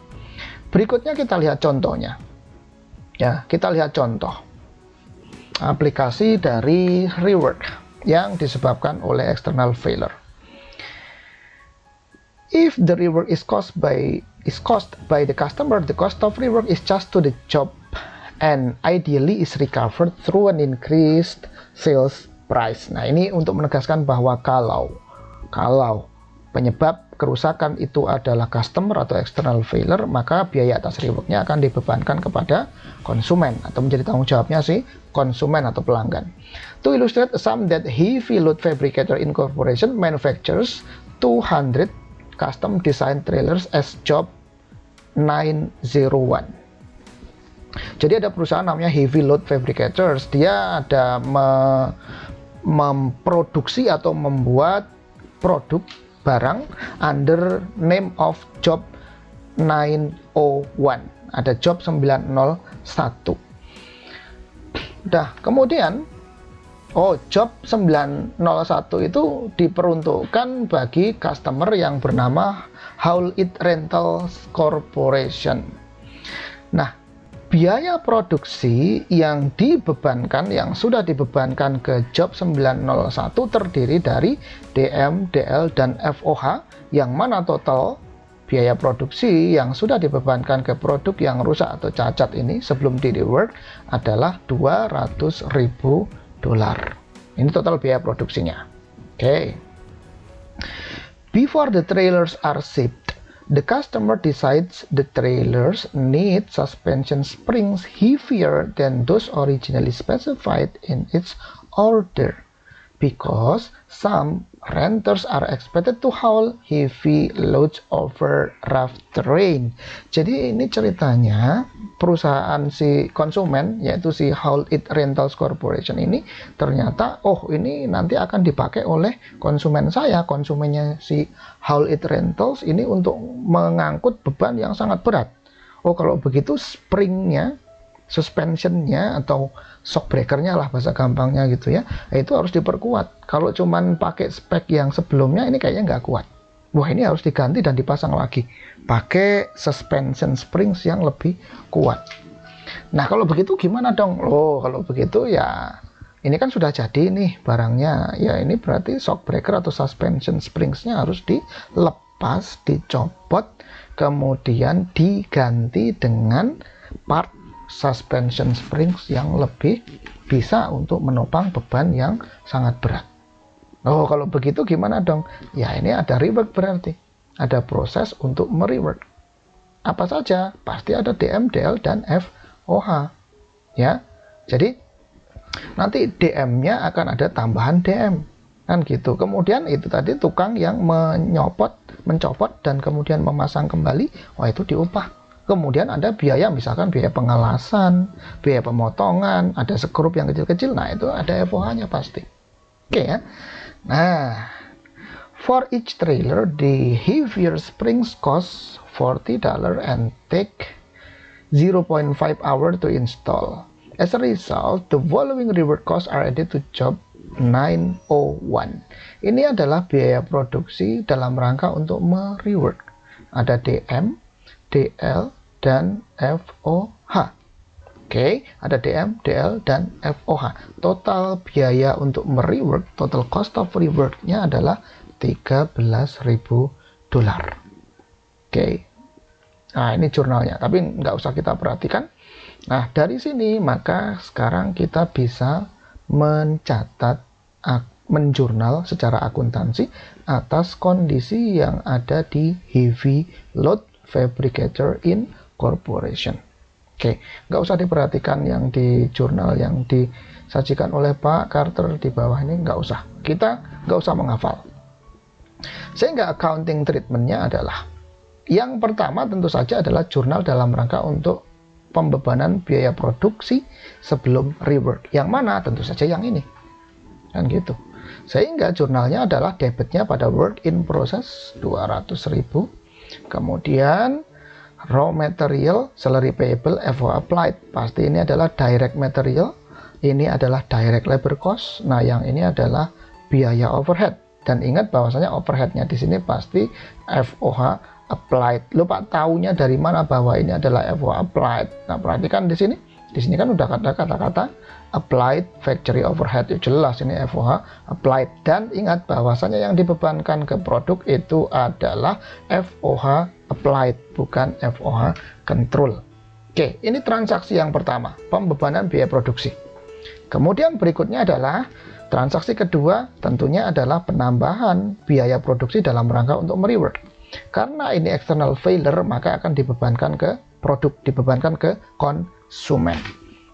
S1: Berikutnya kita lihat contohnya. Ya, kita lihat contoh aplikasi dari rework yang disebabkan oleh external failure. If the rework is caused by the customer, the cost of rework is just to the job and ideally is recovered through an increased sales price. Nah, ini untuk menegaskan bahwa kalau penyebab kerusakan itu adalah customer atau external failure, maka biaya atas reworknya akan dibebankan kepada konsumen atau menjadi tanggung jawabnya si konsumen atau pelanggan. To illustrate, assume that Heavy Load Fabricator Incorporation manufactures 200 custom design trailers as job 901. Jadi ada perusahaan namanya Heavy Load Fabricators, dia ada memproduksi atau membuat produk barang under name of job 901. Ada job 901. Nah, kemudian job 901 itu diperuntukkan bagi customer yang bernama Haul It Rentals Corporation. Nah, biaya produksi yang sudah dibebankan ke job 901 terdiri dari DM, DL, dan FOH, yang mana total biaya produksi yang sudah dibebankan ke produk yang rusak atau cacat ini sebelum di rework adalah $200.000. Ini total biaya produksinya. Oke. Before the trailers are shipped, the customer decides the trailers need suspension springs heavier than those originally specified in its order, because some renters are expected to haul heavy loads over rough terrain. Jadi ini ceritanya perusahaan si konsumen, yaitu si Haul It Rentals Corporation ini, ternyata ini nanti akan dipakai oleh konsumen saya, konsumennya si Haul It Rentals ini untuk mengangkut beban yang sangat berat. Kalau begitu springnya, suspensionnya atau shock breakernya lah bahasa gampangnya gitu ya, itu harus diperkuat. Kalau cuman pakai spek yang sebelumnya ini kayaknya nggak kuat. Wah, ini harus diganti dan dipasang lagi pakai suspension springs yang lebih kuat. Nah, kalau begitu gimana dong? Kalau begitu ya ini kan sudah jadi nih barangnya, ya ini berarti shock breaker atau suspension springsnya harus dilepas, dicopot, kemudian diganti dengan part suspension springs yang lebih bisa untuk menopang beban yang sangat berat. Kalau begitu gimana dong? Ya ini ada rework, berarti ada proses untuk merework. Apa saja? Pasti ada DM, DL, dan FOH. Ya, jadi nanti DM-nya akan ada tambahan DM, kan gitu. Kemudian itu tadi tukang yang mencopot dan kemudian memasang kembali, itu diupah. Kemudian ada biaya, misalkan biaya pengelasan, biaya pemotongan, ada skrup yang kecil-kecil, nah itu ada FOH-nya pasti. Oke ya. Nah, for each trailer, the heavier springs cost $40 and take 0.5 hour to install. As a result, the following rework costs are added to job 901. Ini adalah biaya produksi dalam rangka untuk merework. Ada DM, DL, dan FOH. Oke, ada DM, DL, dan FOH. Total biaya untuk merework, total cost of reworknya adalah $13.000. Oke. Nah, ini jurnalnya, tapi nggak usah kita perhatikan. Nah, dari sini maka sekarang kita bisa mencatat, menjurnal secara akuntansi atas kondisi yang ada di Heavy Load Fabricator Incorporation. Oke, nggak usah diperhatikan yang di jurnal yang disajikan oleh Pak Carter di bawah ini, nggak usah. Kita nggak usah menghafal. Sehingga accounting treatmentnya adalah, yang pertama tentu saja adalah jurnal dalam rangka untuk pembebanan biaya produksi sebelum rework. Yang mana? Tentu saja yang ini. Kan gitu. Sehingga jurnalnya adalah debitnya pada work in process 200.000. Kemudian raw material, salary payable, FO applied. Pasti ini adalah direct material. Ini adalah direct labor cost. Nah, yang ini adalah biaya overhead. Dan ingat bahwasanya overheadnya di sini pasti FOH applied. Lupa tahunya dari mana bahwa ini adalah FOH applied. Nah, perhatikan di sini. Di sini kan udah ada kata-kata applied factory overhead. Itu jelas ini FOH applied. Dan ingat bahwasanya yang dibebankan ke produk itu adalah FOH applied, bukan FOH control. Oke, ini transaksi yang pertama, pembebanan biaya produksi. Kemudian berikutnya adalah transaksi kedua, tentunya adalah penambahan biaya produksi dalam rangka untuk merework. Karena ini external failure, maka akan dibebankan ke produk, dibebankan ke konsumen.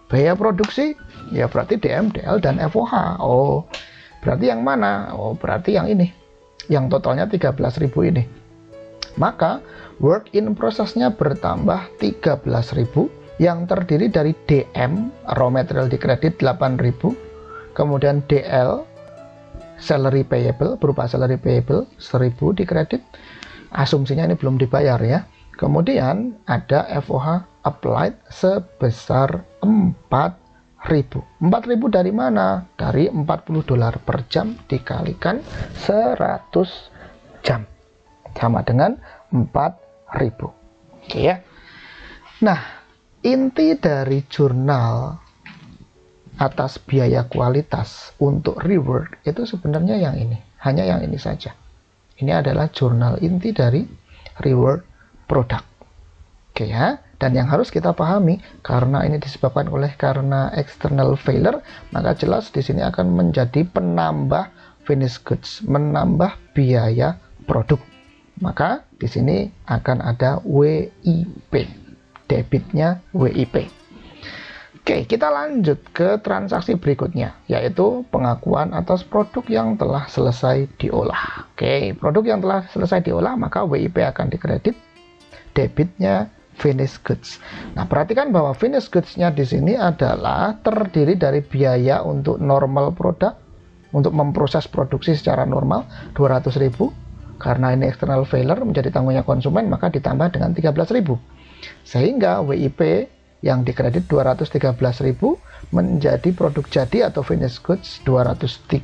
S1: Biaya produksi, ya berarti DM, DL, dan FOH. Oh, berarti yang mana? Oh, berarti yang ini. Yang totalnya 13.000 ini. Maka work in process-nya bertambah 13.000 yang terdiri dari DM, raw material di kredit 8.000, kemudian DL, salary payable, berupa salary payable 1.000 di kredit, asumsinya ini belum dibayar ya. Kemudian ada FOH applied sebesar 4.000. 4.000 dari mana? Dari $40 per jam dikalikan 100 jam. Sama dengan 4.000. Oke ya. Nah, inti dari jurnal atas biaya kualitas untuk rework itu sebenarnya yang ini, hanya yang ini saja. Ini adalah jurnal inti dari rework produk. Oke ya, dan yang harus kita pahami, karena ini disebabkan karena external failure, maka jelas di sini akan menjadi penambah finished goods, menambah biaya produk. Maka di sini akan ada WIP, debitnya WIP. Oke, kita lanjut ke transaksi berikutnya, yaitu pengakuan atas produk yang telah selesai diolah. Oke, produk yang telah selesai diolah, maka WIP akan dikredit, debitnya finished goods. Nah, perhatikan bahwa finished goods-nya di sini adalah terdiri dari biaya untuk normal produk, untuk memproses produksi secara normal 200.000. Karena ini external failure menjadi tanggungnya konsumen, maka ditambah dengan 13.000. Sehingga WIP yang dikredit 213.000 menjadi produk jadi atau finished goods 213.000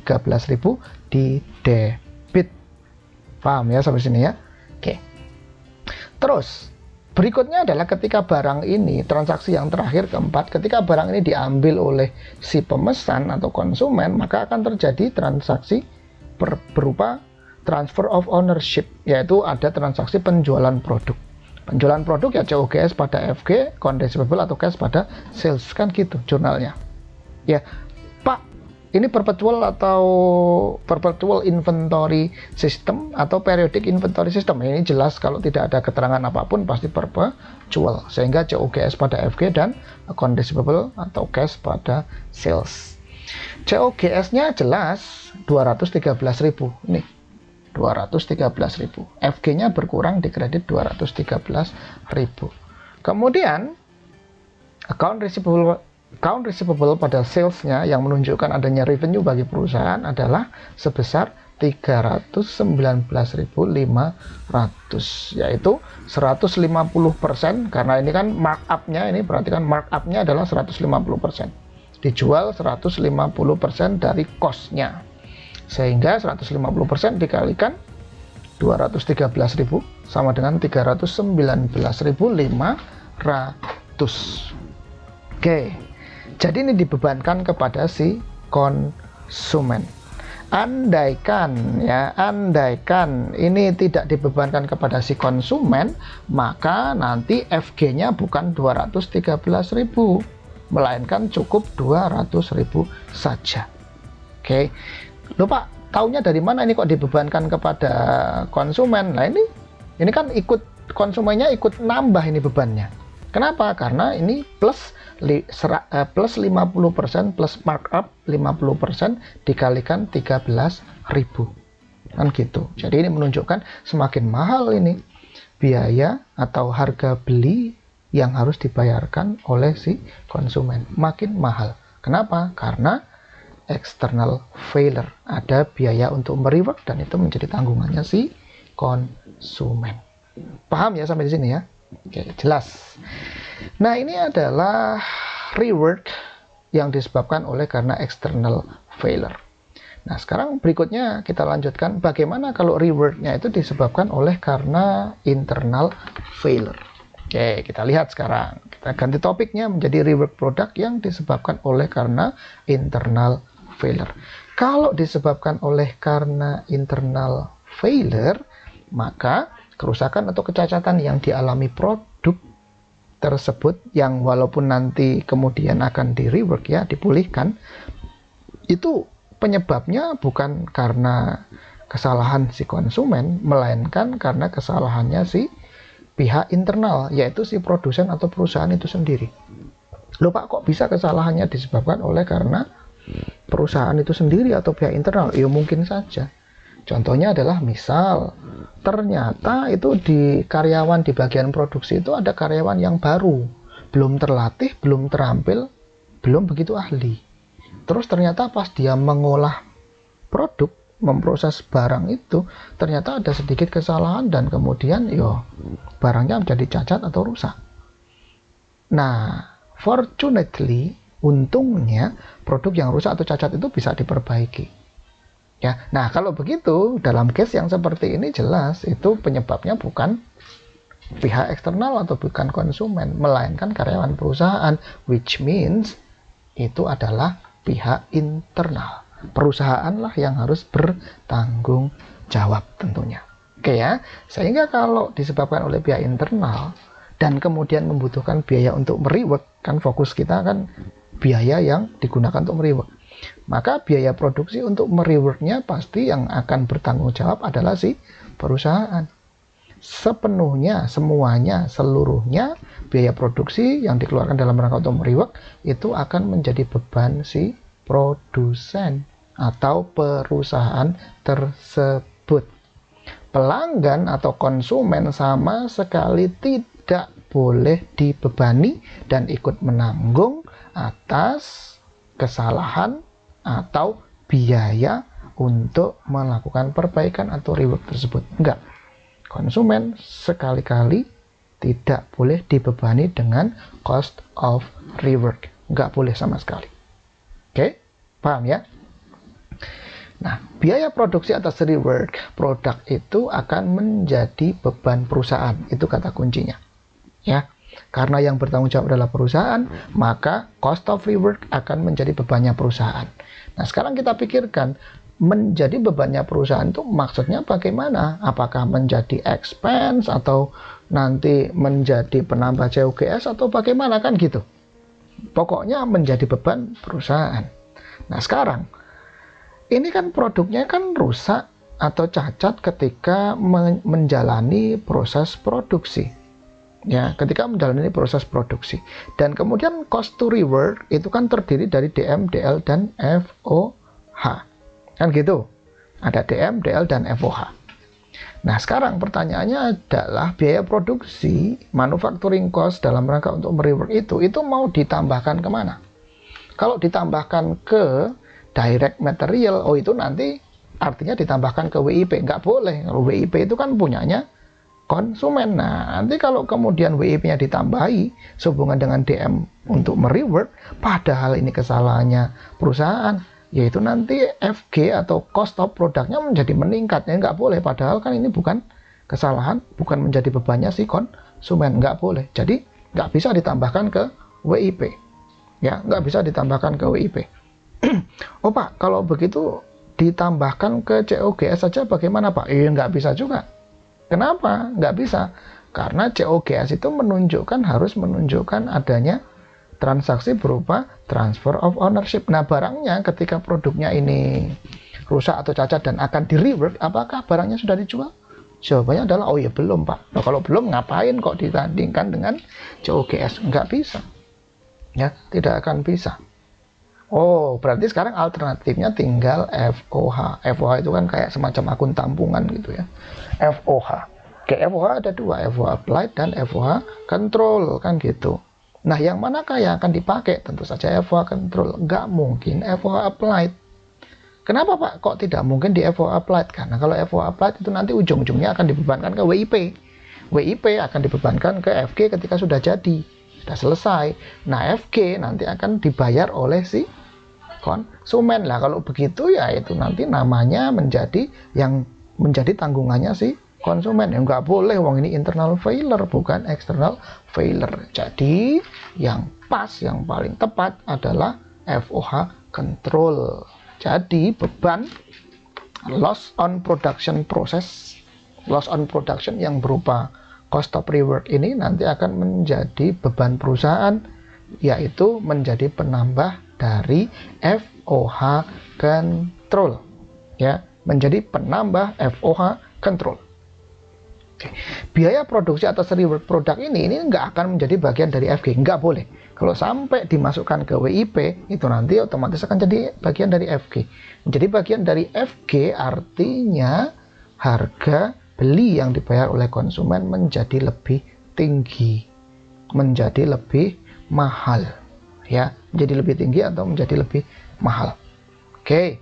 S1: di debit. Paham ya sampai sini ya? Oke. Terus berikutnya adalah ketika barang ini, transaksi yang terakhir keempat, ketika barang ini diambil oleh si pemesan atau konsumen, maka akan terjadi transaksi berupa transfer of ownership, yaitu ada transaksi penjualan produk. Penjualan produk ya COGS pada FG, account receivable atau cash pada sales, kan gitu jurnalnya. Ya, Pak, ini perpetual atau perpetual inventory system atau periodic inventory system. Ini jelas kalau tidak ada keterangan apapun pasti perpetual, sehingga COGS pada FG dan account receivable atau cash pada sales. COGS-nya jelas 213.000 nih. 213.000. FG-nya berkurang di kredit 213.000. Kemudian account receivable pada sales-nya yang menunjukkan adanya revenue bagi perusahaan adalah sebesar 319.500, yaitu 150%, karena ini kan markup-nya, ini perhatikan markup-nya adalah 150%. Dijual 150% dari cost-nya. Sehingga 150% dikalikan 213.000 sama dengan 319.500. Oke, jadi ini dibebankan kepada si konsumen. Andaikan ini tidak dibebankan kepada si konsumen, maka nanti FG-nya bukan 213.000, melainkan cukup 200.000 saja. Oke. Loh Pak, taunya dari mana ini kok dibebankan kepada konsumen? Nah ini kan ikut konsumennya ikut nambah ini bebannya. Kenapa? Karena ini plus 50% plus markup 50% dikalikan 13.000. Kan gitu. Jadi ini menunjukkan semakin mahal ini biaya atau harga beli yang harus dibayarkan oleh si konsumen. Makin mahal. Kenapa? Karena external failure, ada biaya untuk merework dan itu menjadi tanggungannya si konsumen. Paham ya sampai di sini ya? Oke, jelas. Nah, ini adalah rework yang disebabkan oleh karena external failure. Nah, sekarang berikutnya kita lanjutkan bagaimana kalau reworknya itu disebabkan oleh karena internal failure. Oke, kita lihat sekarang. Kita ganti topiknya menjadi rework product yang disebabkan oleh karena internal failure. Kalau disebabkan oleh karena internal failure, maka kerusakan atau kecacatan yang dialami produk tersebut yang walaupun nanti kemudian akan di-rework ya, dipulihkan, itu penyebabnya bukan karena kesalahan si konsumen, melainkan karena kesalahannya si pihak internal, yaitu si produsen atau perusahaan itu sendiri. Loh Pak, kok bisa kesalahannya disebabkan oleh karena perusahaan itu sendiri atau pihak internal? Ya mungkin saja. Contohnya adalah misal ternyata itu di karyawan di bagian produksi itu ada karyawan yang baru, belum terlatih, belum terampil, belum begitu ahli. Terus ternyata pas dia mengolah produk, memproses barang itu, ternyata ada sedikit kesalahan dan kemudian barangnya menjadi cacat atau rusak. Nah, fortunately, untungnya produk yang rusak atau cacat itu bisa diperbaiki. Ya, nah kalau begitu dalam case yang seperti ini jelas itu penyebabnya bukan pihak eksternal atau bukan konsumen, melainkan karyawan perusahaan, which means itu adalah pihak internal. Perusahaan lah yang harus bertanggung jawab tentunya. Oke ya, sehingga kalau disebabkan oleh pihak internal dan kemudian membutuhkan biaya untuk merework, kan fokus kita kan biaya yang digunakan untuk merework, maka biaya produksi untuk mereworknya pasti yang akan bertanggung jawab adalah si perusahaan. Sepenuhnya, semuanya, seluruhnya biaya produksi yang dikeluarkan dalam rangka untuk merework itu akan menjadi beban si produsen atau perusahaan tersebut. Pelanggan atau konsumen sama sekali tidak boleh dibebani dan ikut menanggung atas kesalahan atau biaya untuk melakukan perbaikan atau rework tersebut. Enggak. Konsumen sekali-kali tidak boleh dibebani dengan cost of rework. Enggak boleh sama sekali. Oke? Paham ya? Nah, biaya produksi atas rework produk itu akan menjadi beban perusahaan. Itu kata kuncinya. Ya. Karena yang bertanggung jawab adalah perusahaan, maka cost of rework akan menjadi bebannya perusahaan. Nah, sekarang kita pikirkan, menjadi bebannya perusahaan itu maksudnya bagaimana? Apakah menjadi expense atau nanti menjadi penambah COGS atau bagaimana, kan gitu. Pokoknya menjadi beban perusahaan. Nah, sekarang ini kan produknya kan rusak atau cacat ketika menjalani proses produksi. Ya, ketika menjalani proses produksi. Dan kemudian cost to rework itu kan terdiri dari DM, DL, dan FOH. Kan gitu. Ada DM, DL, dan FOH. Nah, sekarang pertanyaannya adalah biaya produksi, manufacturing cost dalam rangka untuk merework itu mau ditambahkan kemana? Kalau ditambahkan ke direct material, itu nanti artinya ditambahkan ke WIP. Nggak boleh. Kalau WIP itu kan punyanya konsumen. Nah, nanti kalau kemudian WIP-nya ditambahi sehubungan dengan DM untuk merework, padahal ini kesalahannya perusahaan, yaitu nanti FG atau cost of produknya menjadi meningkat. Ya, nggak boleh, padahal kan ini bukan kesalahan, bukan menjadi bebannya si konsumen. Nggak boleh. Jadi nggak bisa ditambahkan ke WIP. Ya, nggak bisa ditambahkan ke WIP. Oh Pak, kalau begitu ditambahkan ke COGS saja bagaimana Pak? Nggak bisa juga. Kenapa? Nggak bisa. Karena COGS itu harus menunjukkan adanya transaksi berupa transfer of ownership. Nah, barangnya ketika produknya ini rusak atau cacat dan akan di-rework, apakah barangnya sudah dijual? Jawabannya adalah, oh ya belum Pak. Nah, kalau belum, ngapain kok ditandingkan dengan COGS? Nggak bisa. Ya, tidak akan bisa. Oh, berarti sekarang alternatifnya tinggal FOH. FOH itu kan kayak semacam akun tampungan gitu ya. FOH. Oke, FOH ada dua, FOH applied dan FOH control, kan gitu. Nah, yang manakah yang akan dipakai? Tentu saja FOH control. Nggak mungkin FOH applied. Kenapa Pak? Kok tidak mungkin di FOH applied? Karena kalau FOH applied itu nanti ujung-ujungnya akan dibebankan ke WIP. WIP akan dibebankan ke FG ketika sudah jadi. Sudah selesai. Nah, FG nanti akan dibayar oleh si konsumen. Lah, kalau begitu ya itu nanti namanya menjadi yang menjadi tanggungannya si konsumen. Ya nggak boleh, wong ini internal failure bukan external failure. Jadi yang pas, yang paling tepat adalah FOH control. Jadi beban loss on production process, loss on production yang berupa cost of rework ini nanti akan menjadi beban perusahaan, yaitu menjadi penambah dari FOH control. Ya, menjadi penambah FOH control. Oke. Biaya produksi atas rework produk ini nggak akan menjadi bagian dari FG, nggak boleh. Kalau sampai dimasukkan ke WIP, itu nanti otomatis akan jadi bagian dari FG. Menjadi bagian dari FG artinya harga beli yang dibayar oleh konsumen menjadi lebih tinggi, menjadi lebih mahal. Ya, menjadi lebih tinggi atau menjadi lebih mahal. Oke.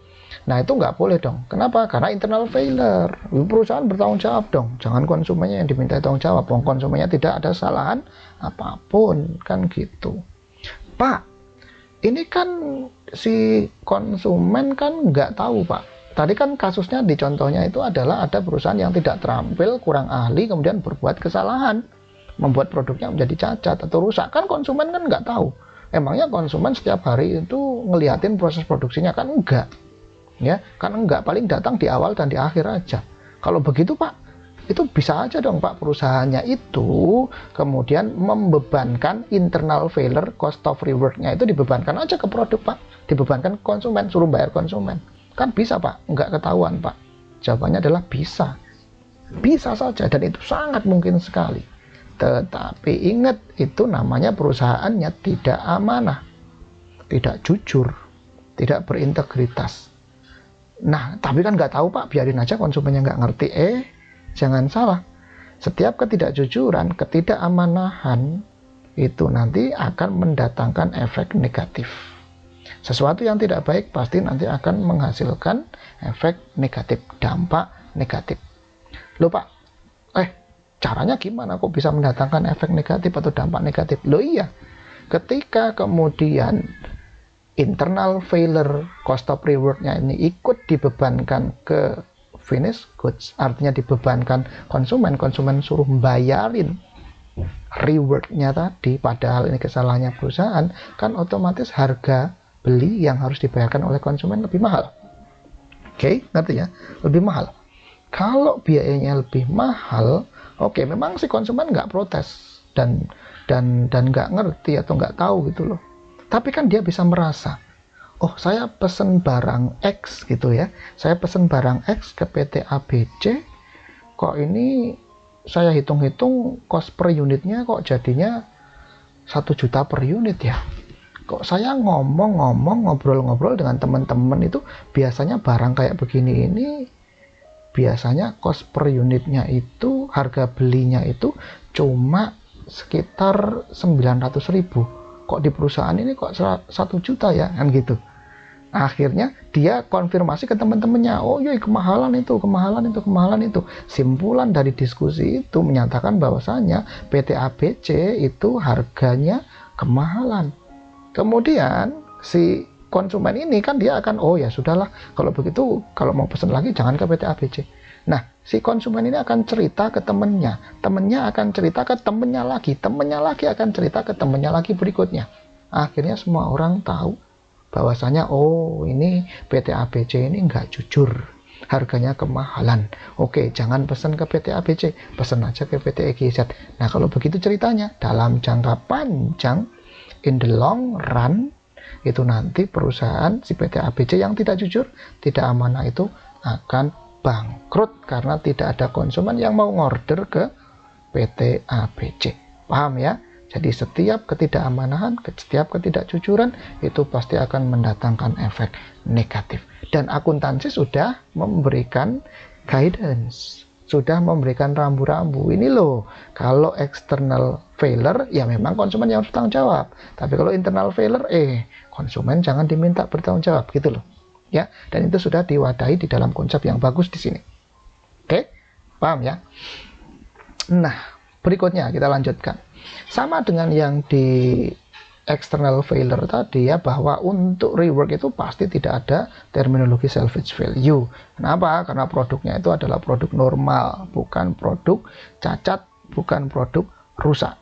S1: Nah, itu nggak boleh dong. Kenapa? Karena internal failure. Perusahaan bertanggung jawab dong. Jangan konsumennya yang diminta tanggung jawab. Konsumennya tidak ada kesalahan apapun. Kan gitu. Pak, ini kan si konsumen kan nggak tahu Pak. Tadi kan kasusnya di contohnya itu adalah ada perusahaan yang tidak terampil, kurang ahli, kemudian berbuat kesalahan, membuat produknya menjadi cacat atau rusak. Kan konsumen kan nggak tahu. Emangnya konsumen setiap hari itu ngeliatin proses produksinya? Kan enggak. Ya, kan enggak. Paling datang di awal dan di akhir aja. Kalau begitu Pak, itu bisa aja dong Pak perusahaannya itu kemudian membebankan internal failure, cost of reward-nya itu dibebankan aja ke produk Pak. Dibebankan ke konsumen, suruh bayar konsumen. Kan bisa Pak, nggak ketahuan Pak. Jawabannya adalah bisa. Bisa saja dan itu sangat mungkin sekali. Tetapi ingat, itu namanya perusahaannya tidak amanah, tidak jujur, tidak berintegritas. Nah, tapi kan nggak tahu Pak, biarin aja konsumennya nggak ngerti. Jangan salah. Setiap ketidakjujuran, ketidakamaнаhan itu nanti akan mendatangkan efek negatif. Sesuatu yang tidak baik pasti nanti akan menghasilkan efek negatif, dampak negatif. Loh Pak, caranya gimana kok bisa mendatangkan efek negatif atau dampak negatif? Loh iya, ketika kemudian internal failure, cost of reward-nya ini ikut dibebankan ke finished goods, artinya dibebankan konsumen suruh bayarin reward-nya tadi, padahal ini kesalahannya perusahaan, kan otomatis harga beli yang harus dibayarkan oleh konsumen lebih mahal. Oke, ngerti ya? Lebih mahal. Kalau biayanya lebih mahal, memang si konsumen nggak protes dan nggak ngerti atau nggak tahu gitu loh. Tapi kan dia bisa merasa, saya pesen barang X gitu ya. Saya pesen barang X ke PT ABC, kok ini saya hitung-hitung cost per unitnya kok jadinya 1 juta per unit ya. Kok saya ngobrol-ngobrol dengan teman-teman itu biasanya barang kayak begini ini biasanya cost per unitnya itu, harga belinya itu cuma sekitar 900.000. Kok di perusahaan ini kok 1 juta ya, kan gitu. Akhirnya dia konfirmasi ke teman-temannya, kemahalan itu. Simpulan dari diskusi itu menyatakan bahwasanya PT ABC itu harganya kemahalan. Kemudian si konsumen ini kan dia akan, ya sudahlah, kalau begitu kalau mau pesan lagi jangan ke PT ABC. Nah, si konsumen ini akan cerita ke temennya akan cerita ke temennya lagi akan cerita ke temennya lagi berikutnya. Akhirnya semua orang tahu bahwasanya ini PT ABC ini nggak jujur, harganya kemahalan. Jangan pesan ke PT ABC, pesan aja ke PT EGZ. Nah, kalau begitu ceritanya, dalam jangka panjang, in the long run, itu nanti perusahaan si PT ABC yang tidak jujur, tidak amanah itu akan bangkrut karena tidak ada konsumen yang mau ngorder ke PT ABC. Paham ya? Jadi setiap ketidakamaнаhan, setiap ketidakjujuran itu pasti akan mendatangkan efek negatif. Dan akuntansi sudah memberikan guidance, sudah memberikan rambu-rambu. Ini loh, kalau external failure ya memang konsumen yang harus bertanggung jawab. Tapi kalau internal failure, konsumen jangan diminta bertanggung jawab gitu loh. Ya, dan itu sudah diwadahi di dalam konsep yang bagus di sini. Oke, paham ya? Nah, berikutnya kita lanjutkan. Sama dengan yang di external failure tadi ya, bahwa untuk rework itu pasti tidak ada terminologi salvage value. Kenapa? Karena produknya itu adalah produk normal, bukan produk cacat, bukan produk rusak.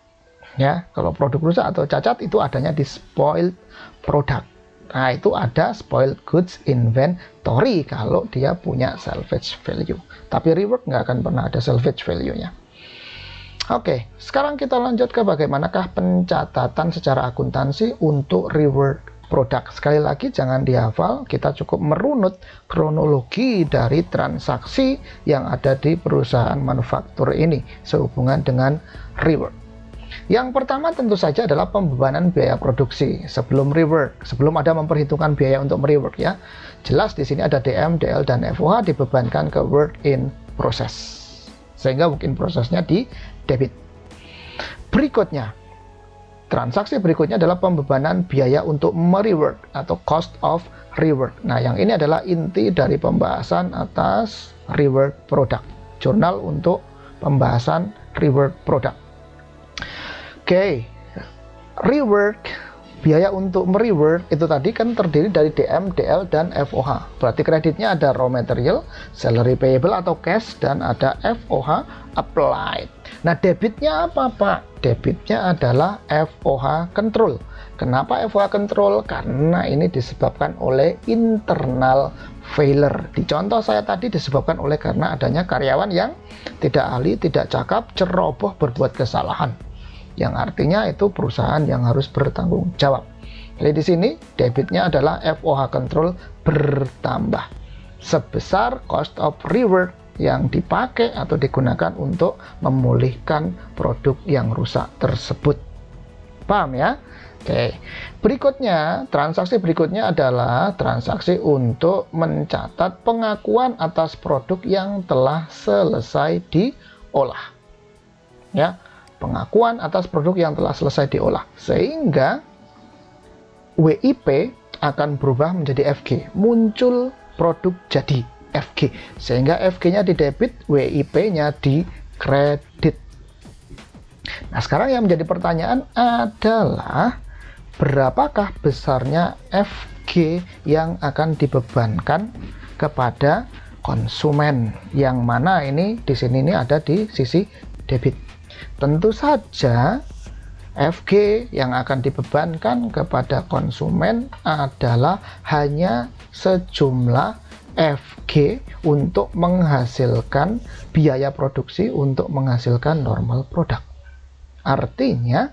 S1: Ya, kalau produk rusak atau cacat itu adanya di spoiled product. Nah, itu ada spoiled goods inventory kalau dia punya salvage value. Tapi rework nggak akan pernah ada salvage value-nya. Oke, sekarang kita lanjut ke bagaimanakah pencatatan secara akuntansi untuk rework produk. Sekali lagi jangan dihafal, kita cukup merunut kronologi dari transaksi yang ada di perusahaan manufaktur ini sehubungan dengan rework. Yang pertama tentu saja adalah pembebanan biaya produksi sebelum rework, sebelum ada memperhitungkan biaya untuk merework ya. Jelas di sini ada DM, DL, dan FOH dibebankan ke work in process. Sehingga work in prosesnya di debit. Berikutnya, transaksi berikutnya adalah pembebanan biaya untuk merework atau cost of rework. Nah, yang ini adalah inti dari pembahasan atas rework product. Jurnal untuk pembahasan rework product. Oke, rework biaya untuk merework itu tadi kan terdiri dari DM, DL, dan FOH. Berarti kreditnya ada raw material, salary payable atau cash, dan ada FOH applied. Nah, debitnya apa, Pak? Debitnya adalah FOH control. Kenapa FOH control? Karena ini disebabkan oleh internal failure. Di contoh saya tadi disebabkan oleh karena adanya karyawan yang tidak ahli, tidak cakap, ceroboh, berbuat kesalahan. Yang artinya itu perusahaan yang harus bertanggung jawab. Jadi di sini debitnya adalah FOH control bertambah sebesar cost of rework yang dipakai atau digunakan untuk memulihkan produk yang rusak tersebut. Paham ya? Oke. Berikutnya, transaksi berikutnya adalah transaksi untuk mencatat pengakuan atas produk yang telah selesai diolah. Ya. Pengakuan atas produk yang telah selesai diolah, sehingga WIP akan berubah menjadi FG, muncul produk jadi FG, sehingga FG-nya di debit, WIP-nya di kredit. Nah, sekarang yang menjadi pertanyaan adalah berapakah besarnya FG yang akan dibebankan kepada konsumen, yang mana ini di sini ini ada di sisi debit. Tentu saja FG yang akan dibebankan kepada konsumen adalah hanya sejumlah FG untuk menghasilkan biaya produksi untuk menghasilkan normal produk. Artinya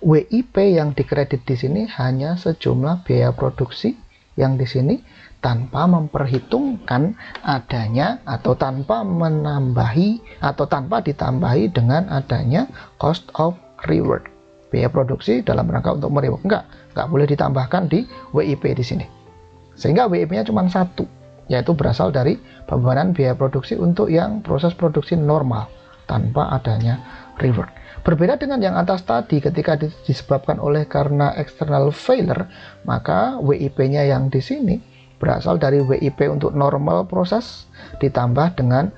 S1: WIP yang dikredit di sini hanya sejumlah biaya produksi yang di sini tanpa memperhitungkan adanya atau tanpa menambahi atau tanpa ditambahi dengan adanya cost of rework. Biaya produksi dalam rangka untuk merework enggak boleh ditambahkan di WIP di sini. Sehingga WIP-nya cuma satu, yaitu berasal dari pembebanan biaya produksi untuk yang proses produksi normal tanpa adanya rework. Berbeda dengan yang atas tadi, ketika disebabkan oleh karena external failure, maka WIP-nya yang di sini berasal dari WIP untuk normal proses ditambah dengan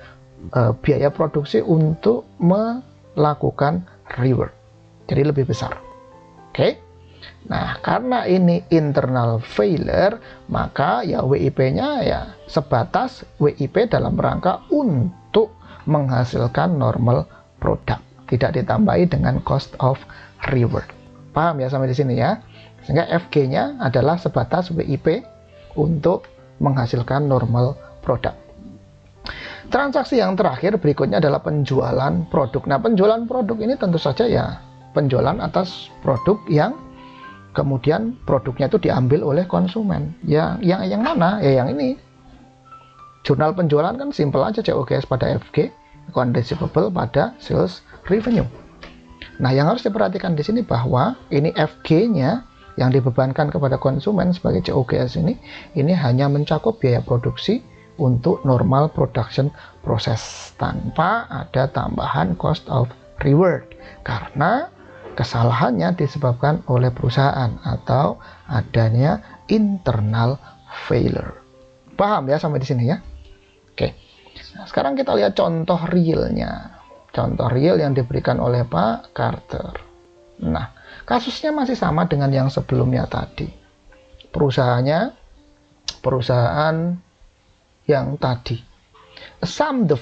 S1: biaya produksi untuk melakukan rework. Jadi lebih besar. Oke. Nah, karena ini internal failure, maka ya WIP-nya ya sebatas WIP dalam rangka untuk menghasilkan normal produk, tidak ditambahi dengan cost of rework. Paham ya sampai di sini ya? Sehingga FG-nya adalah sebatas WIP untuk menghasilkan normal produk. Transaksi yang terakhir berikutnya adalah penjualan produk. Nah, penjualan produk ini tentu saja ya penjualan atas produk yang kemudian produknya itu diambil oleh konsumen. Yang mana? Ya yang ini. Jurnal penjualan kan simple aja, COGS pada FG, account receivable pada sales revenue. Nah, yang harus diperhatikan di sini bahwa ini FG-nya yang dibebankan kepada konsumen sebagai COGS ini hanya mencakup biaya produksi untuk normal production process tanpa ada tambahan cost of rework karena kesalahannya disebabkan oleh perusahaan atau adanya internal failure. Paham ya sampai di sini ya? Oke. Nah, sekarang kita lihat contoh realnya. Contoh real yang diberikan oleh Pak Carter. Nah, kasusnya masih sama dengan yang sebelumnya tadi. Perusahaan yang tadi. Assume the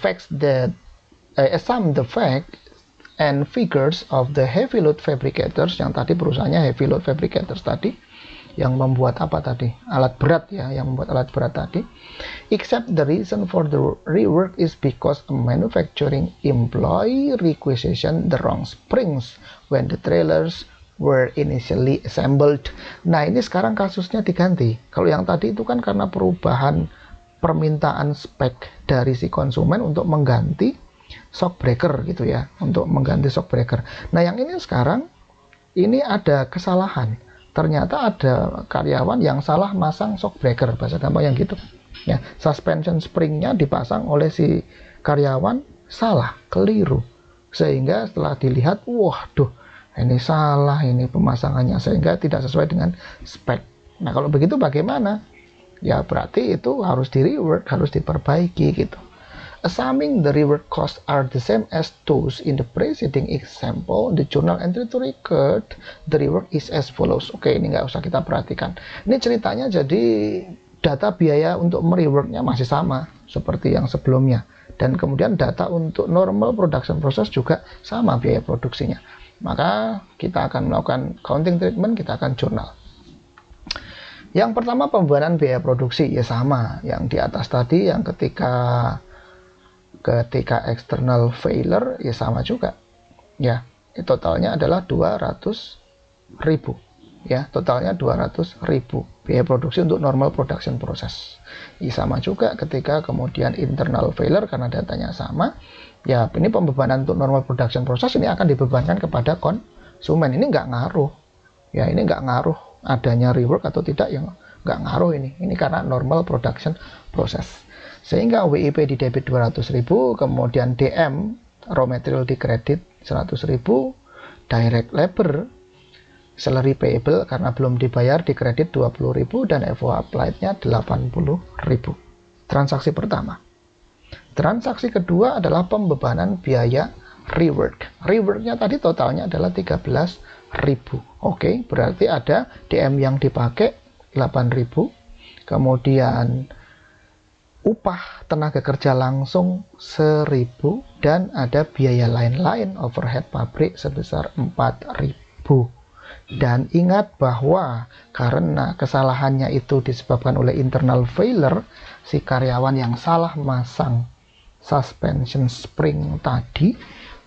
S1: fact and figures of the heavy load fabricators, yang tadi perusahaannya heavy load fabricators tadi, yang membuat apa tadi? Alat berat ya, yang membuat alat berat tadi. Except the reason for the rework is because a manufacturing employee requisitioned the wrong springs when the trailers were initially assembled. Nah, ini sekarang kasusnya diganti. Kalau yang tadi itu kan karena perubahan permintaan spek dari si konsumen untuk mengganti shock breaker gitu ya, untuk mengganti shock breaker. Nah, yang ini sekarang ini ada kesalahan. Ternyata ada karyawan yang salah masang shock breaker, bahasa gampang yang gitu. Ya, suspension springnya dipasang oleh si karyawan salah, keliru. Sehingga setelah dilihat, waduh, ini salah ini pemasangannya, sehingga tidak sesuai dengan spek. Nah, kalau begitu bagaimana? Ya berarti itu harus di rework, harus diperbaiki gitu. assuming the rework costs are the same as those in the preceding example, the journal entry to record the rework is as follows. Oke, ini nggak usah kita perhatikan. Ini ceritanya jadi data biaya untuk mereworknya masih sama seperti yang sebelumnya. Dan kemudian data untuk normal production process juga sama biaya produksinya. Maka kita akan melakukan counting treatment, kita akan jurnal. Yang pertama pembebanan biaya produksi ya sama yang di atas tadi, yang ketika external failure ya sama juga ya, totalnya adalah 200.000 ya, totalnya 200.000 biaya produksi untuk normal production process ya, sama juga ketika kemudian internal failure karena datanya sama ya, ini pembebanan untuk normal production process ini akan dibebankan kepada konsumen. Ini nggak ngaruh ya, ini nggak ngaruh adanya rework atau tidak, yang nggak ngaruh ini karena normal production process. Sehingga WIP di debit 200.000, kemudian DM raw material di kredit 100.000, direct labor salary payable karena belum dibayar di kredit 20.000, dan FOA applied-nya 80.000. Transaksi pertama. Transaksi kedua adalah pembebanan biaya rework. Reworknya tadi totalnya adalah 13.000. Oke, berarti ada DM yang dipakai 8.000, kemudian upah tenaga kerja langsung 1.000, dan ada biaya lain-lain overhead pabrik sebesar 4.000. Dan ingat bahwa karena kesalahannya itu disebabkan oleh internal failure, si karyawan yang salah masang suspension spring tadi,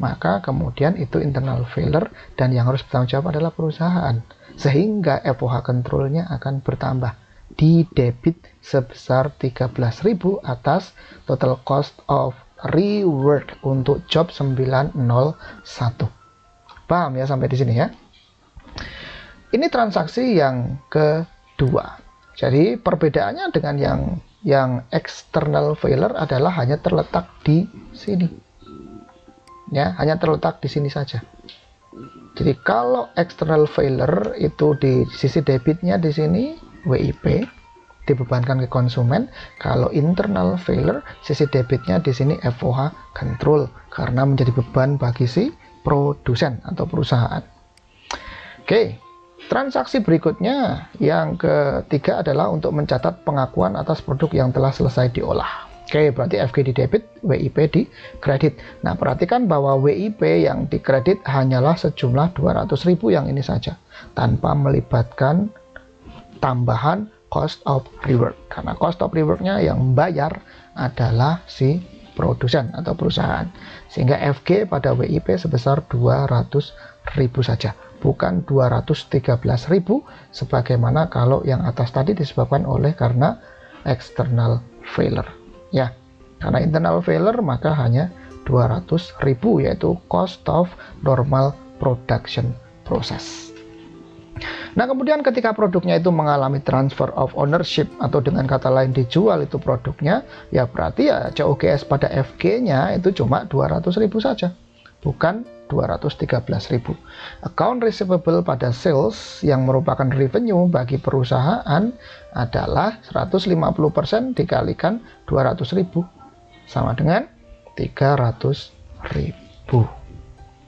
S1: maka kemudian itu internal failure dan yang harus bertanggung jawab adalah perusahaan. Sehingga FOH control-nya akan bertambah di debit sebesar 13.000 atas total cost of rework untuk job 901. Paham ya sampai di sini ya? Ini transaksi yang kedua. Jadi perbedaannya dengan yang external failure adalah hanya terletak di sini. Ya, hanya terletak di sini saja. Jadi kalau external failure itu di sisi debitnya di sini WIP dibebankan ke konsumen, kalau internal failure sisi debitnya di sini FOH control karena menjadi beban bagi si produsen atau perusahaan. Oke, transaksi berikutnya yang ketiga adalah untuk mencatat pengakuan atas produk yang telah selesai diolah. Oke, berarti FG di debit, WIP di kredit. Nah, perhatikan bahwa WIP yang di kredit hanyalah sejumlah 200.000 yang ini saja, tanpa melibatkan tambahan cost of rework. Karena cost of reworknya yang membayar adalah si produsen atau perusahaan. Sehingga FG pada WIP sebesar 200.000 saja, bukan 213.000 sebagaimana kalau yang atas tadi disebabkan oleh karena external failure. Ya, karena internal failure maka hanya 200.000 yaitu cost of normal production process. Nah, kemudian ketika produknya itu mengalami transfer of ownership atau dengan kata lain dijual itu produknya, ya berarti ya COGS pada FG-nya itu cuma 200.000 saja, bukan 213.000. Account receivable pada sales yang merupakan revenue bagi perusahaan adalah 150% dikalikan 200.000 sama dengan 300.000.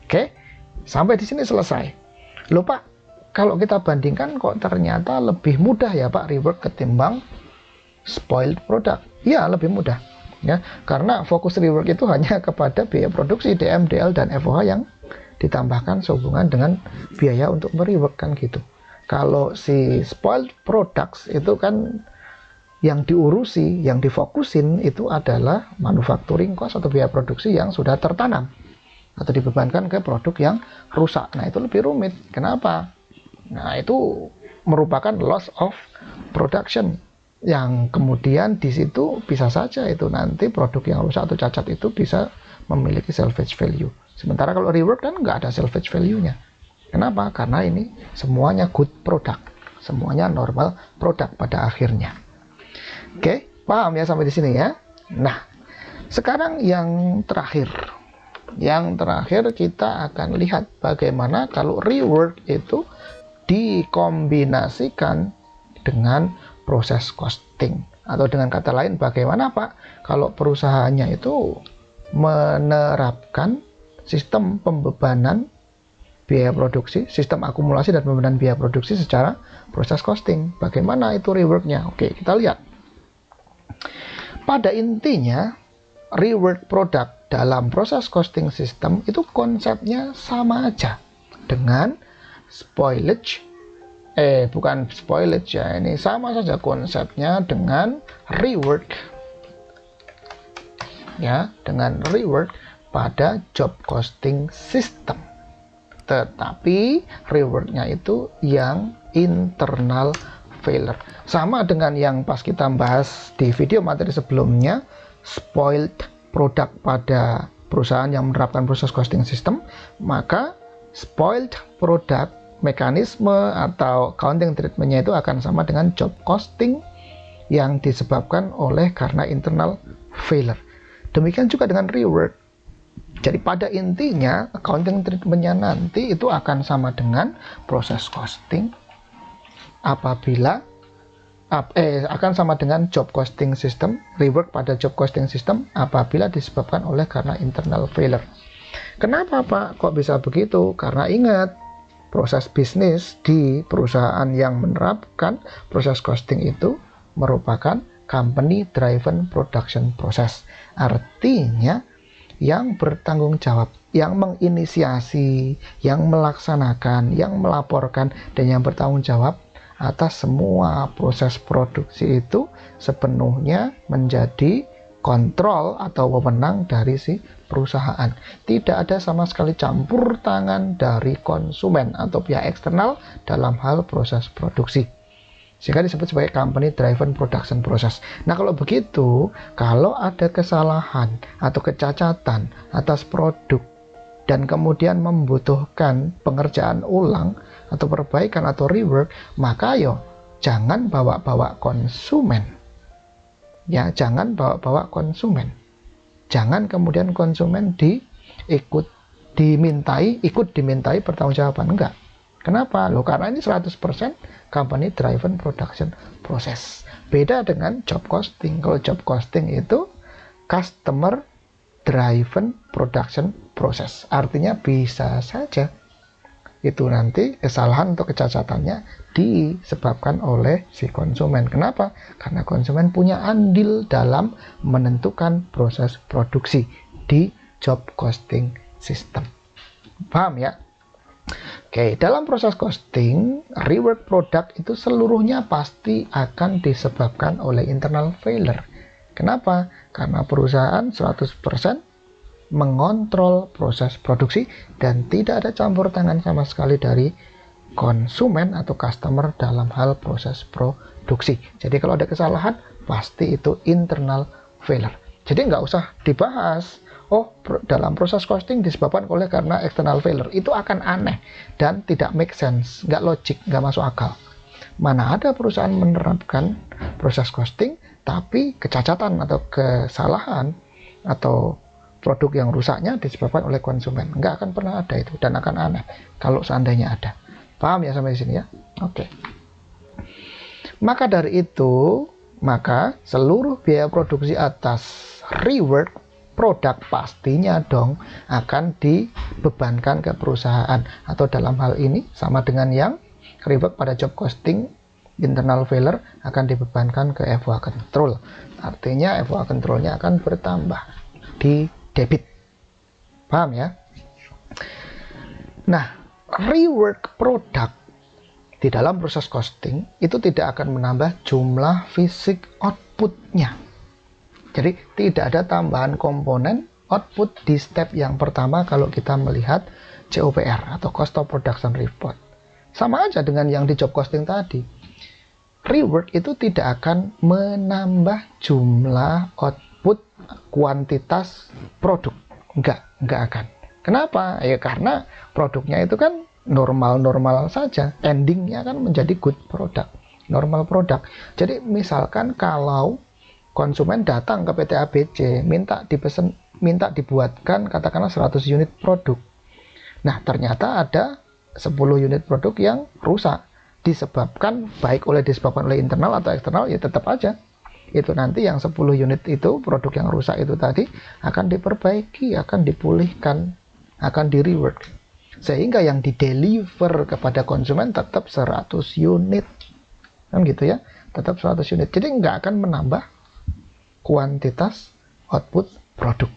S1: Oke, sampai di sini selesai. Loh Pak, kalau kita bandingkan kok ternyata lebih mudah ya Pak rework ketimbang spoiled product. Ya, lebih mudah. Ya, karena fokus rework itu hanya kepada biaya produksi, DM, DL, dan FOH yang ditambahkan sehubungan dengan biaya untuk merework kan gitu. Kalau si spoiled products itu kan yang diurusi, yang difokusin itu adalah manufacturing cost atau biaya produksi yang sudah tertanam atau dibebankan ke produk yang rusak. Nah, itu lebih rumit. Kenapa? Nah, itu merupakan loss of production yang kemudian di situ bisa saja itu nanti produk yang rusak atau cacat itu bisa memiliki salvage value. Sementara kalau rework kan nggak ada salvage value-nya. Kenapa? Karena ini semuanya good product, semuanya normal product pada akhirnya. Oke, paham ya sampai di sini ya? Nah, sekarang yang terakhir. Yang terakhir kita akan lihat bagaimana kalau rework itu dikombinasikan dengan proses costing. Atau dengan kata lain, bagaimana Pak kalau perusahaannya itu menerapkan sistem pembebanan biaya produksi, sistem akumulasi dan pembebanan biaya produksi secara proses costing. Bagaimana itu reworknya? Oke, kita lihat. Pada intinya, rework produk dalam proses costing system itu konsepnya sama aja dengan spoilage. Bukan spoilage ya, ini sama saja konsepnya dengan rework. Ya, dengan rework pada job costing system. Tetapi reworknya itu yang internal failure. Sama dengan yang pas kita bahas di video materi sebelumnya, spoiled produk pada perusahaan yang menerapkan proses costing system, maka spoiled produk mekanisme atau accounting treatmentnya itu akan sama dengan job costing yang disebabkan oleh karena internal failure. Demikian juga dengan rework. Jadi pada intinya accounting treatmentnya nanti itu akan sama dengan proses costing apabila akan sama dengan job costing system, rework pada job costing system apabila disebabkan oleh karena internal failure. Kenapa Pak kok bisa begitu? Karena ingat, proses bisnis di perusahaan yang menerapkan proses costing itu merupakan company driven production process. Artinya yang bertanggung jawab, yang menginisiasi, yang melaksanakan, yang melaporkan, dan yang bertanggung jawab atas semua proses produksi itu sepenuhnya menjadi kontrol atau wewenang dari si perusahaan. Tidak ada sama sekali campur tangan dari konsumen atau pihak eksternal dalam hal proses produksi. Sehingga disebut sebagai company driven production process. Nah, kalau begitu, kalau ada kesalahan atau kecacatan atas produk dan kemudian membutuhkan pengerjaan ulang atau perbaikan atau rework, maka jangan bawa-bawa konsumen. Ya, jangan bawa-bawa konsumen. Jangan kemudian konsumen ikut dimintai pertanggungjawaban. Enggak. Kenapa? Karena ini 100% company driven production process. Beda dengan job costing. Kalau job costing itu customer driven production process. Artinya bisa saja itu nanti kesalahan atau kecacatannya disebabkan oleh si konsumen. Kenapa? Karena konsumen punya andil dalam menentukan proses produksi di job costing system. Paham ya? Oke, dalam proses costing, rework produk itu seluruhnya pasti akan disebabkan oleh internal failure. Kenapa? Karena perusahaan 100% mengontrol proses produksi dan tidak ada campur tangan sama sekali dari konsumen atau customer dalam hal proses produksi. Jadi kalau ada kesalahan, pasti itu internal failure. Jadi nggak usah dibahas, dalam proses costing disebabkan oleh karena external failure. Itu akan aneh dan tidak make sense, nggak logik, nggak masuk akal. Mana ada perusahaan menerapkan proses costing, tapi kecacatan atau kesalahan atau produk yang rusaknya disebabkan oleh konsumen. Nggak akan pernah ada itu dan akan aneh kalau seandainya ada. Paham ya sampai sini ya? Oke. Maka dari itu, seluruh biaya produksi atas rework produk pastinya dong akan dibebankan ke perusahaan, atau dalam hal ini sama dengan yang rework pada job costing, internal failure akan dibebankan ke FOA control. Artinya FOA controlnya akan bertambah di debit. Paham ya? Nah, rework produk di dalam proses costing itu tidak akan menambah jumlah fisik outputnya. Jadi tidak ada tambahan komponen output di step yang pertama kalau kita melihat COPR atau Cost of Production Report. Sama aja dengan yang di job costing tadi. Rework itu tidak akan menambah jumlah output kuantitas produk. Enggak akan. Kenapa? Ya karena produknya itu kan normal-normal saja. Endingnya kan menjadi good product, normal product. Jadi misalkan kalau konsumen datang ke PT ABC minta dibuatkan katakanlah 100 unit produk. Nah, ternyata ada 10 unit produk yang rusak disebabkan oleh internal atau eksternal, ya tetap aja itu nanti yang 10 unit itu, produk yang rusak itu tadi akan diperbaiki, akan dipulihkan, akan di rework, sehingga yang di deliver kepada konsumen tetap 100 unit kan gitu ya, tetap 100 unit. Jadi nggak akan menambah kuantitas output produk,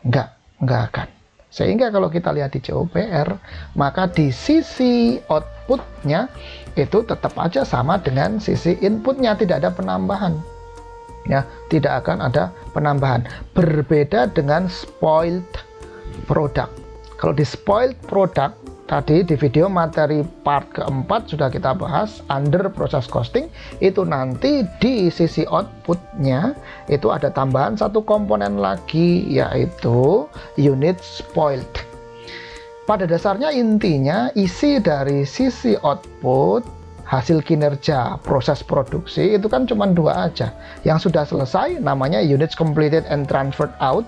S1: nggak akan. Sehingga kalau kita lihat di COPR, maka di sisi outputnya itu tetap aja sama dengan sisi inputnya, tidak ada penambahan. Ya, tidak akan ada penambahan. Berbeda dengan spoiled product. Kalau di spoiled product, tadi di video materi part keempat sudah kita bahas, under process costing, itu nanti di sisi outputnya itu ada tambahan satu komponen lagi, yaitu unit spoiled. Pada dasarnya intinya isi dari sisi output, hasil kinerja proses produksi itu kan cuma dua aja. Yang sudah selesai namanya units completed and transferred out,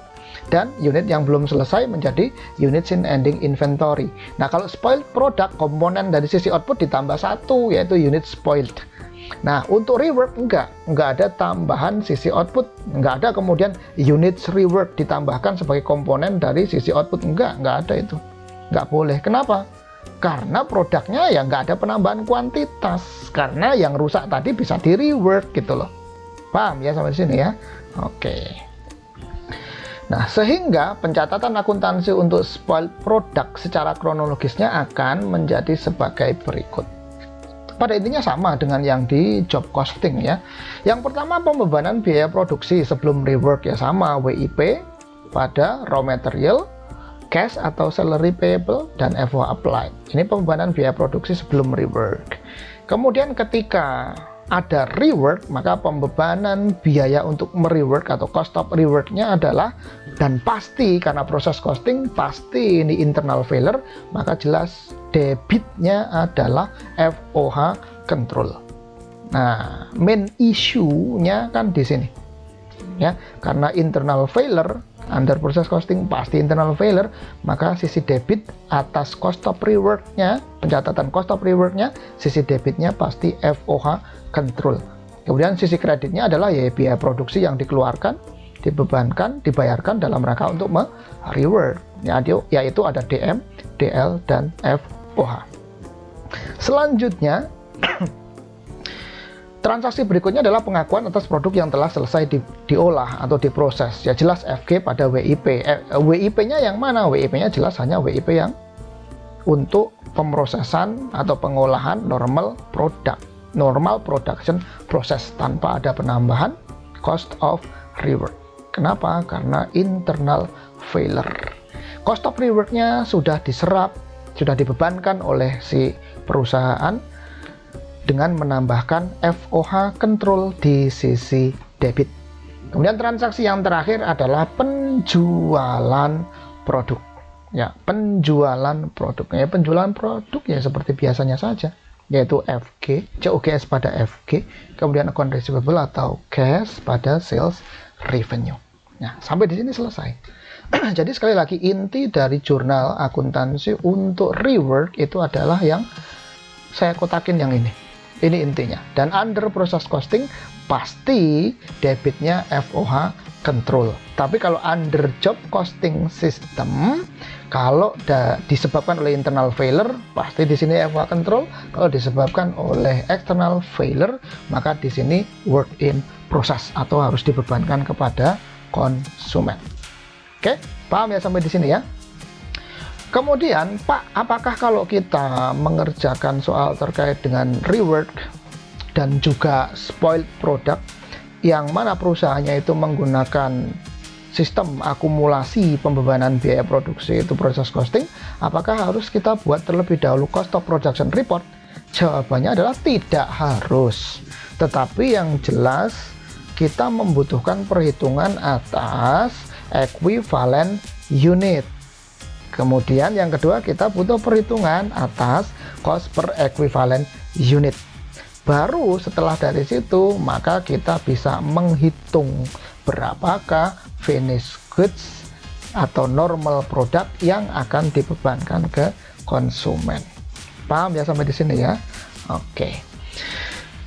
S1: dan unit yang belum selesai menjadi units in ending inventory. Nah, kalau spoiled product, komponen dari sisi output ditambah satu, yaitu unit spoiled. Nah, untuk rework enggak ada tambahan sisi output, enggak ada kemudian units rework ditambahkan sebagai komponen dari sisi output, enggak ada itu. Enggak boleh. Kenapa? Karena produknya ya enggak ada penambahan kuantitas, karena yang rusak tadi bisa di rework gitu loh. Paham ya sampai sini ya? Oke. Nah, sehingga pencatatan akuntansi untuk spoiled product secara kronologisnya akan menjadi sebagai berikut. Pada intinya sama dengan yang di job costing ya. Yang pertama, pembebanan biaya produksi sebelum rework ya, sama WIP pada raw material, cash atau salary payable, dan FOH applied. Ini pembebanan biaya produksi sebelum rework. Kemudian ketika ada rework, maka pembebanan biaya untuk merework atau cost of reworknya adalah, dan pasti karena proses costing pasti ini internal failure, maka jelas debitnya adalah FOH control. Nah, main issue-nya kan di sini ya, karena internal failure under proses costing pasti internal failure, maka sisi debit atas cost of reworknya, pencatatan cost of reworknya, sisi debitnya pasti FOH control. Kemudian sisi kreditnya adalah ya biaya produksi yang dikeluarkan, dibebankan, dibayarkan dalam rangka untuk rework, yaitu ada DM, DL, dan FOH. Selanjutnya transaksi berikutnya adalah pengakuan atas produk yang telah selesai diolah atau diproses. Ya jelas FG pada WIP. WIP-nya yang mana? WIP-nya jelas hanya WIP yang untuk pemrosesan atau pengolahan normal production process tanpa ada penambahan cost of rework. Kenapa? Karena internal failure. Cost of rework-nya sudah diserap, sudah dibebankan oleh si perusahaan dengan menambahkan FOH control di sisi debit. Kemudian transaksi yang terakhir adalah penjualan produk. Ya, penjualan produk. Ya, penjualan produk ya seperti biasanya saja, yaitu FG, COGS pada FG, kemudian account receivable atau cash pada sales revenue. Nah, sampai di sini selesai. Jadi sekali lagi inti dari jurnal akuntansi untuk rework itu adalah yang saya kotakin yang ini. Ini intinya. Dan under process costing pasti debitnya FOH control. Tapi kalau under job costing system, kalau disebabkan oleh internal failure, pasti di sini FOH control. Kalau disebabkan oleh external failure, maka di sini work in process atau harus dibebankan kepada konsumen. Oke, paham ya sampai di sini ya? Kemudian, Pak, apakah kalau kita mengerjakan soal terkait dengan rework dan juga spoiled product, yang mana perusahaannya itu menggunakan sistem akumulasi pembebanan biaya produksi itu proses costing, apakah harus kita buat terlebih dahulu cost of production report? Jawabannya adalah tidak harus. Tetapi yang jelas kita membutuhkan perhitungan atas equivalent unit. Kemudian yang kedua, kita butuh perhitungan atas cost per equivalent unit. Baru setelah dari situ, maka kita bisa menghitung berapakah finished goods atau normal product yang akan dibebankan ke konsumen. Paham ya sampai di sini ya? Oke.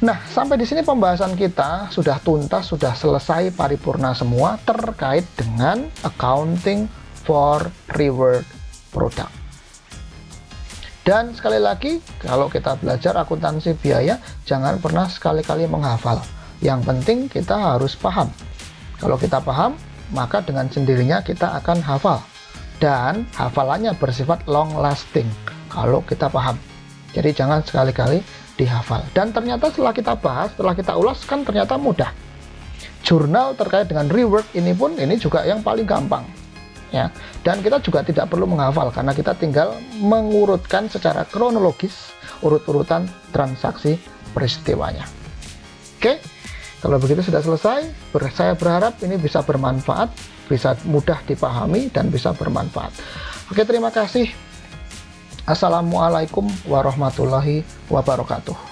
S1: Nah, sampai di sini pembahasan kita sudah tuntas, sudah selesai paripurna semua terkait dengan accounting for reward product. Dan sekali lagi, kalau kita belajar akuntansi biaya, jangan pernah sekali-kali menghafal. Yang penting kita harus paham. Kalau kita paham, maka dengan sendirinya kita akan hafal. Dan hafalannya bersifat long lasting kalau kita paham. Jadi jangan sekali-kali dihafal. Dan ternyata setelah kita bahas, setelah kita ulas, kan ternyata mudah. Jurnal terkait dengan reward ini pun ini juga yang paling gampang, ya. Dan kita juga tidak perlu menghafal karena kita tinggal mengurutkan secara kronologis urut-urutan transaksi peristiwanya. Oke, kalau begitu sudah selesai. Saya berharap ini bisa bermanfaat, bisa mudah dipahami dan bisa bermanfaat. Oke, terima kasih. Assalamualaikum warahmatullahi wabarakatuh.